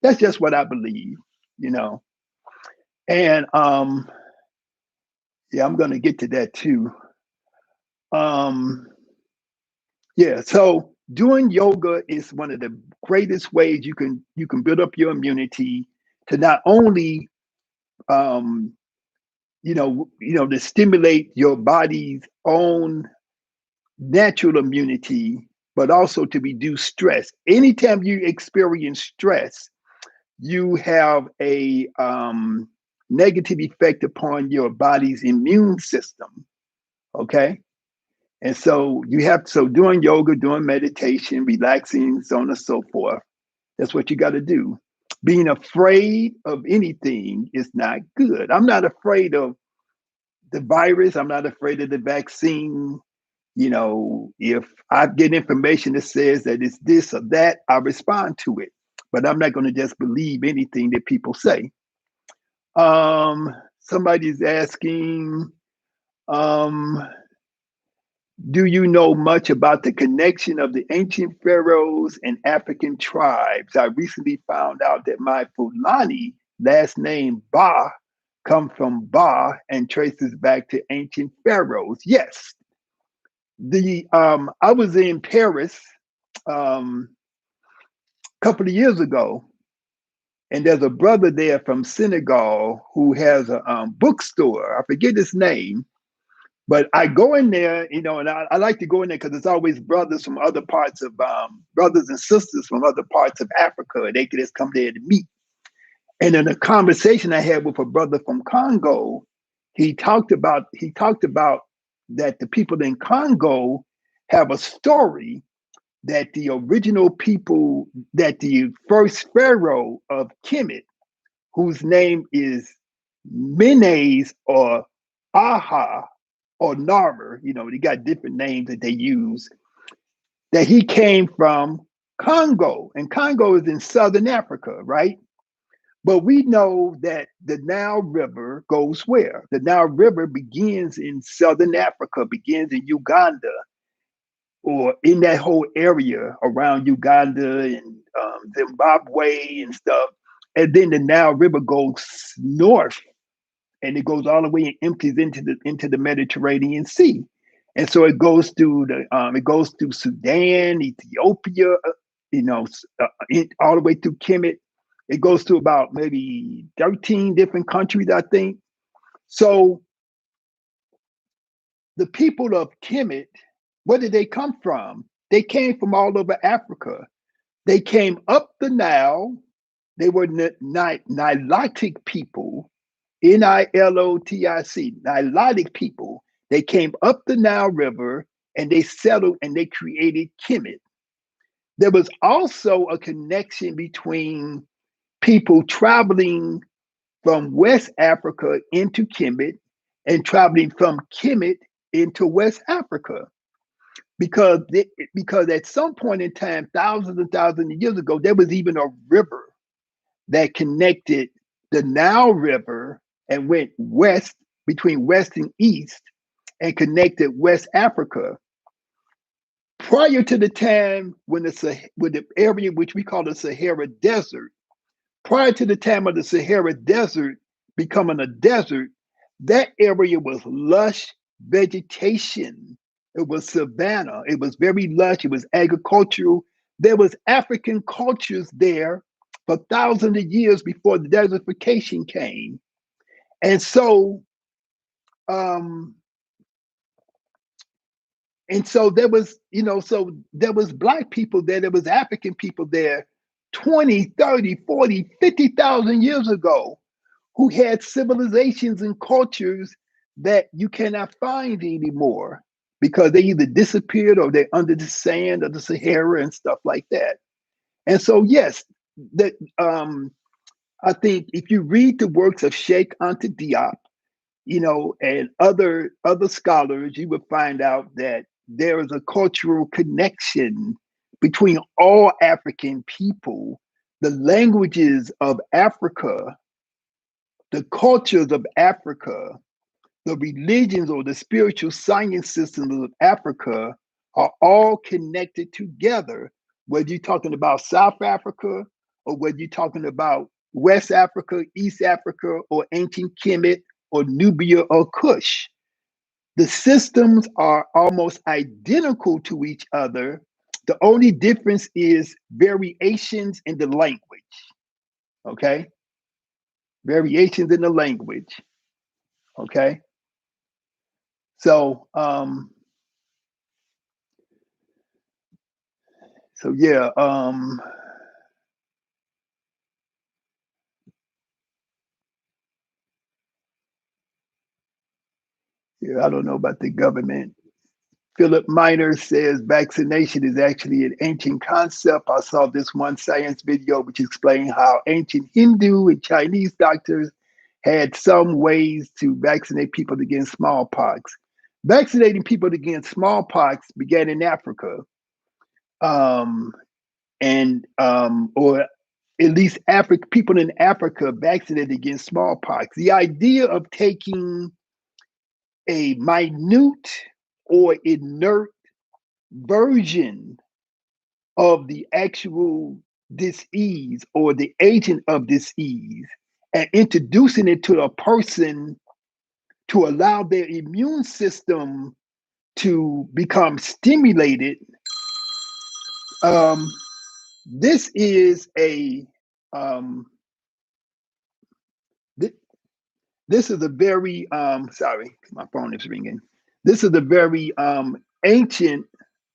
That's just what I believe, you know. And yeah, I'm gonna get to that too. Um, yeah, so doing yoga is one of the greatest ways you can build up your immunity to not only um, to stimulate your body's own natural immunity, but also to reduce stress. Anytime you experience stress, you have a negative effect upon your body's immune system. Okay. And so doing yoga, doing meditation, relaxing, so on and so forth. That's what you got to do. Being afraid of anything is not good. I'm not afraid of the virus. I'm not afraid of the vaccine. You know, if I get information that says that it's this or that, I respond to it. But I'm not going to just believe anything that people say. Somebody's asking, do you know much about the connection of the ancient pharaohs and African tribes? I recently found out that my Fulani last name Ba comes from Ba and traces back to ancient pharaohs. Yes, I was in Paris a couple of years ago, and there's a brother there from Senegal who has a bookstore. I forget his name, but I go in there, you know, and I like to go in there because it's always brothers from other parts of brothers and sisters from other parts of Africa. They could just come there to meet. And in a conversation I had with a brother from Congo, he talked about that the people in Congo have a story that the original people, that the first pharaoh of Kemet, whose name is Menes or Aha or Narmer, you know, they got different names that they use, that he came from Congo. And Congo is in Southern Africa, right? But we know that the Nile River goes where? The Nile River begins in Southern Africa, begins in Uganda, or in that whole area around Uganda and Zimbabwe and stuff. And then the Nile River goes north, and it goes all the way and empties into the Mediterranean Sea. And so it goes through Sudan, Ethiopia, all the way through Kemet. It goes to about maybe 13 different countries, I think. So the people of Kemet, where did they come from? They came from all over Africa. They came up the Nile. They were Nilotic people, Nilotic, Nilotic people. They came up the Nile River and they settled and they created Kemet. There was also a connection between people traveling from West Africa into Kemet and traveling from Kemet into West Africa. Because at some point in time, thousands and thousands of years ago, there was even a river that connected the Nile River and went west, between west and east, and connected West Africa. Prior to the time when the area which we call the Sahara Desert, prior to the time of the Sahara Desert becoming a desert, that area was lush vegetation. It was savanna. It was very lush. It was agricultural. There was African cultures there for thousands of years before the desertification came. And so, there was, there was Black people there, there was African people there 20, 30, 40, 50,000 years ago who had civilizations and cultures that you cannot find anymore because they either disappeared or they're under the sand of the Sahara and stuff like that. And so, yes, that I think if you read the works of Sheikh Anta Diop, and other scholars, you would find out that there is a cultural connection between all African people, the languages of Africa, the cultures of Africa, the religions or the spiritual science systems of Africa are all connected together, whether you're talking about South Africa or whether you're talking about West Africa, East Africa, or ancient Kemet or Nubia or Kush. The systems are almost identical to each other. The only difference is variations in the language. Okay? Variations in the language. Okay? So, yeah, yeah, I don't know about the government. Philip Miner says vaccination is actually an ancient concept. I saw this one science video which explained how ancient Hindu and Chinese doctors had some ways to vaccinate people against smallpox. Vaccinating people against smallpox began in Africa, and or at least people in Africa vaccinated against smallpox. The idea of taking a minute or inert version of the actual disease or the agent of disease and introducing it to a person to allow their immune system to become stimulated. Um, this is a um, th- this is a very sorry, my phone is ringing. This is a very ancient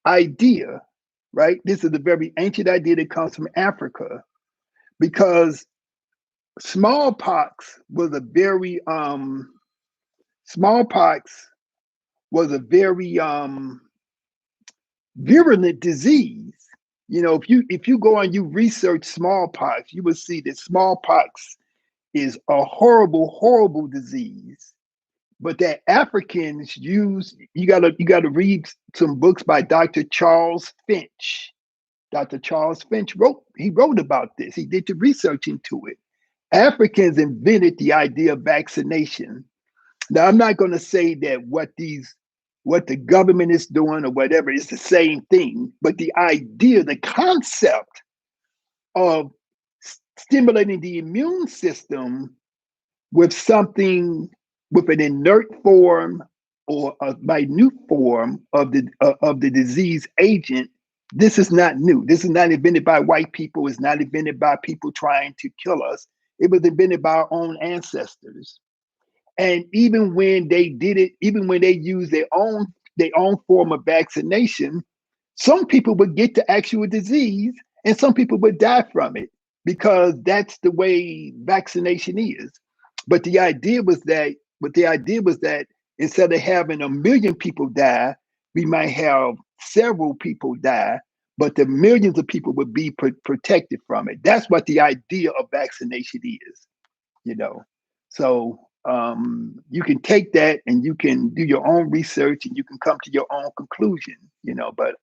idea, right? This is a very ancient idea that comes from Africa because smallpox was a very smallpox was a very virulent disease. If you go and you research smallpox, you will see that smallpox is a horrible, horrible disease. But that Africans use, you gotta read some books by Dr. Charles Finch. Dr. Charles Finch wrote about this. He did the research into it. Africans invented the idea of vaccination. Now, I'm not going to say that what the government is doing or whatever is the same thing, but the idea, the concept of stimulating the immune system with something, with an inert form or a minute form of the disease agent. This is not new. This is not invented by white people. It's not invented by people trying to kill us. It was invented by our own ancestors. And even when they did it, even when they used their own form of vaccination, some people would get the actual disease and some people would die from it because that's the way vaccination is. But the idea was that instead of having a million people die, we might have several people die, but the millions of people would be protected from it. That's what the idea of vaccination is, you know. So you can take that and you can do your own research and you can come to your own conclusion, but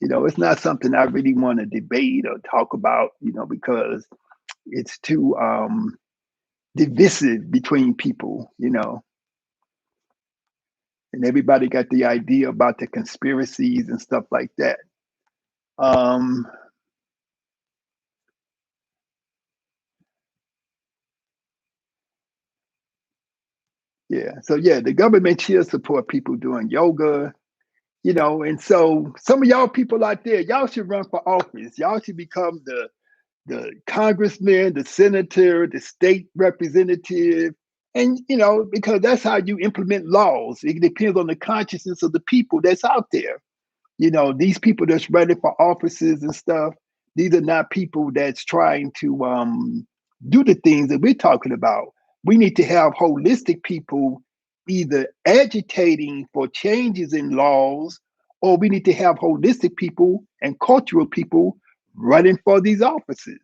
it's not something I really want to debate or talk about, because it's too divisive between people, and everybody got the idea about the conspiracies and stuff like that. Um, yeah, so yeah, the government should support people doing yoga, and so some of y'all people out there, y'all should run for office. Y'all should become the congressman, the senator, the state representative, and because that's how you implement laws. It depends on the consciousness of the people that's out there. These people that's running for offices and stuff, these are not people that's trying to do the things that we're talking about. We need to have holistic people either agitating for changes in laws, or we need to have holistic people and cultural people running for these offices,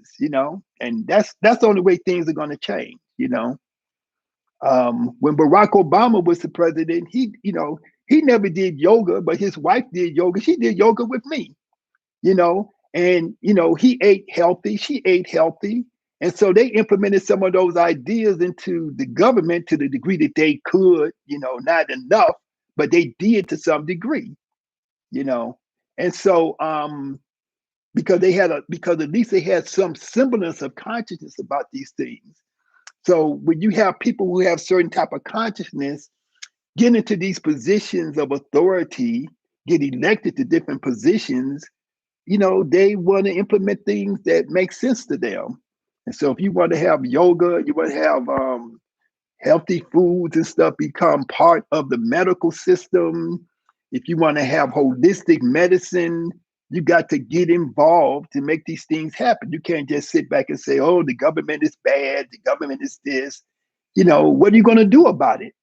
and that's the only way things are going to change. When Barack Obama was the president, he never did yoga, but his wife did yoga. She did yoga with me, and he ate healthy, she ate healthy. And so they implemented some of those ideas into the government to the degree that they could, not enough, but they did to some degree, you know. And so because at least they had some semblance of consciousness about these things. So when you have people who have certain type of consciousness get into these positions of authority, get elected to different positions, they want to implement things that make sense to them. And so if you want to have yoga, you want to have healthy foods and stuff become part of the medical system. If you want to have holistic medicine, you got to get involved to make these things happen. You can't just sit back and say, oh, the government is bad, the government is this. What are you going to do about it?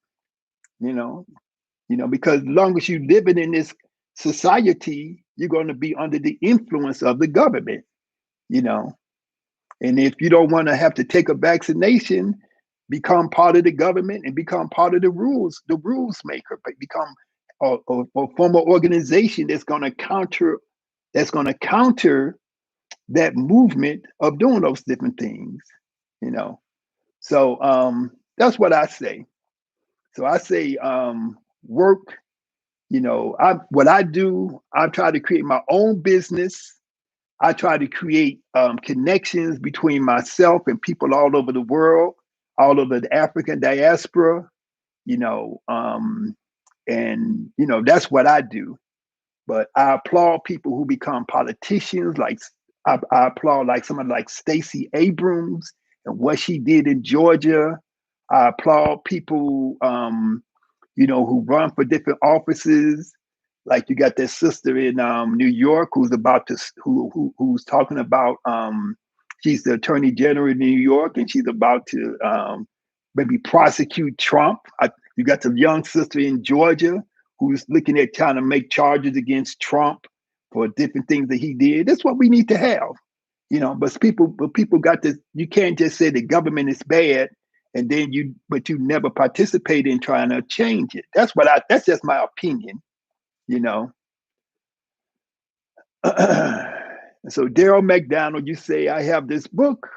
Because as long as you're living in this society, you're going to be under the influence of the government, you know. And if you don't want to have to take a vaccination, become part of the government and become part of the rules maker, but become a form of organization that's going to counter that movement of doing those different things, you know. So that's what I say. So I say work. What I do, I try to create my own business. I try to create connections between myself and people all over the world, all over the African diaspora, and that's what I do. But I applaud people who become politicians. Like I applaud like someone like Stacey Abrams and what she did in Georgia. I applaud people, who run for different offices. Like you got that sister in New York who's about to who's talking about she's the attorney general in New York and she's about to maybe prosecute Trump. You got the young sister in Georgia who's looking at trying to make charges against Trump for different things that he did. That's what we need to have, But people got this. You can't just say the government is bad and then you never participate in trying to change it. That's just my opinion, So Daryl McDonald, you say, I have this book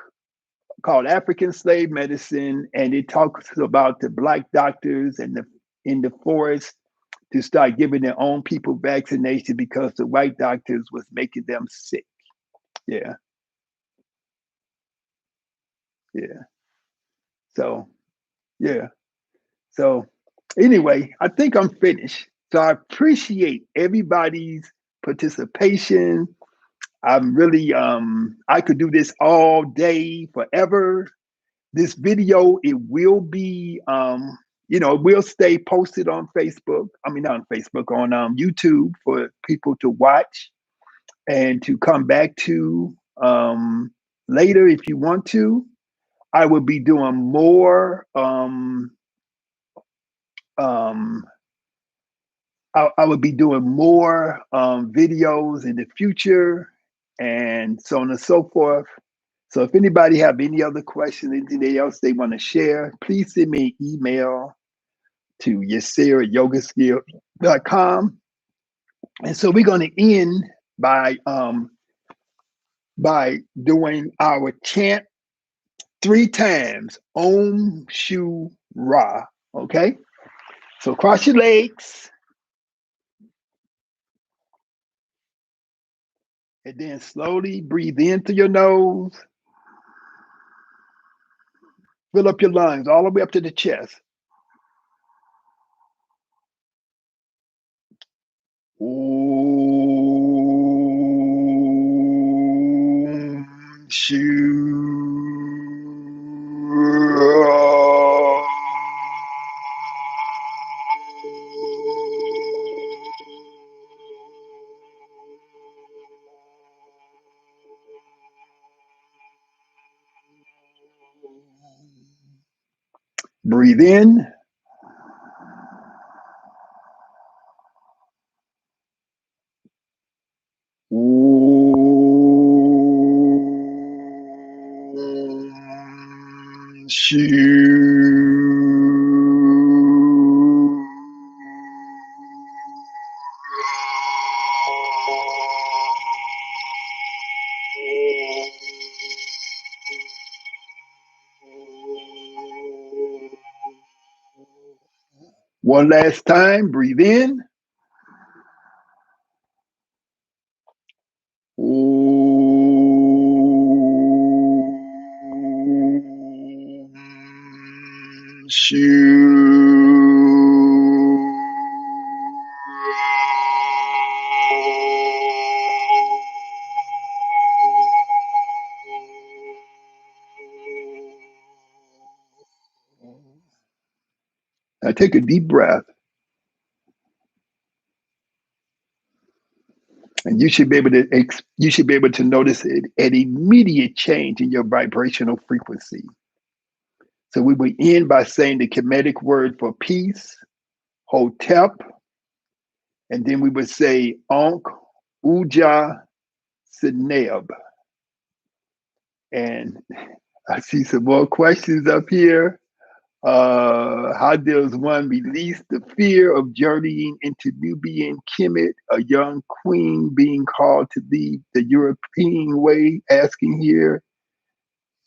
called African Slave Medicine, and it talks about the Black doctors and in the forest to start giving their own people vaccination because the white doctors was making them sick. Yeah. Yeah. So, yeah. So anyway, I think I'm finished. So I appreciate everybody's participation. I'm really I could do this all day forever. This video, it will be it will stay posted on Facebook. I mean not on Facebook, on YouTube for people to watch and to come back to later if you want to. I will be doing more I would be doing more videos in the future and so on and so forth. So if anybody have any other questions, anything else they want to share, please send me an email to yasir@yogaskill.com. And so we're going to end by doing our chant 3 times, Om Shu Ra. Okay? So cross your legs. And then slowly breathe in through your nose. Fill up your lungs all the way up to the chest. Om Shu Ra. Breathe in. One last time, breathe in. Now take a deep breath. And you should be able to notice an immediate change in your vibrational frequency. So we will end by saying the Kemetic word for peace, Hotep, and then we would say Ankh Uja Seneb. And I see some more questions up here. How does one release the fear of journeying into Nubian Kemet, a young queen being called to lead the European way? Asking here.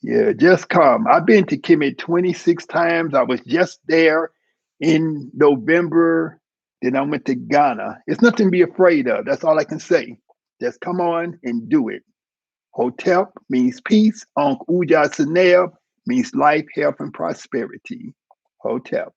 Yeah, just come. I've been to Kemet 26 times. I was just there in November. Then I went to Ghana. It's nothing to be afraid of. That's all I can say. Just come on and do it. Hotep means peace. Ankh Uja Seneb means life, health, and prosperity. Hotep.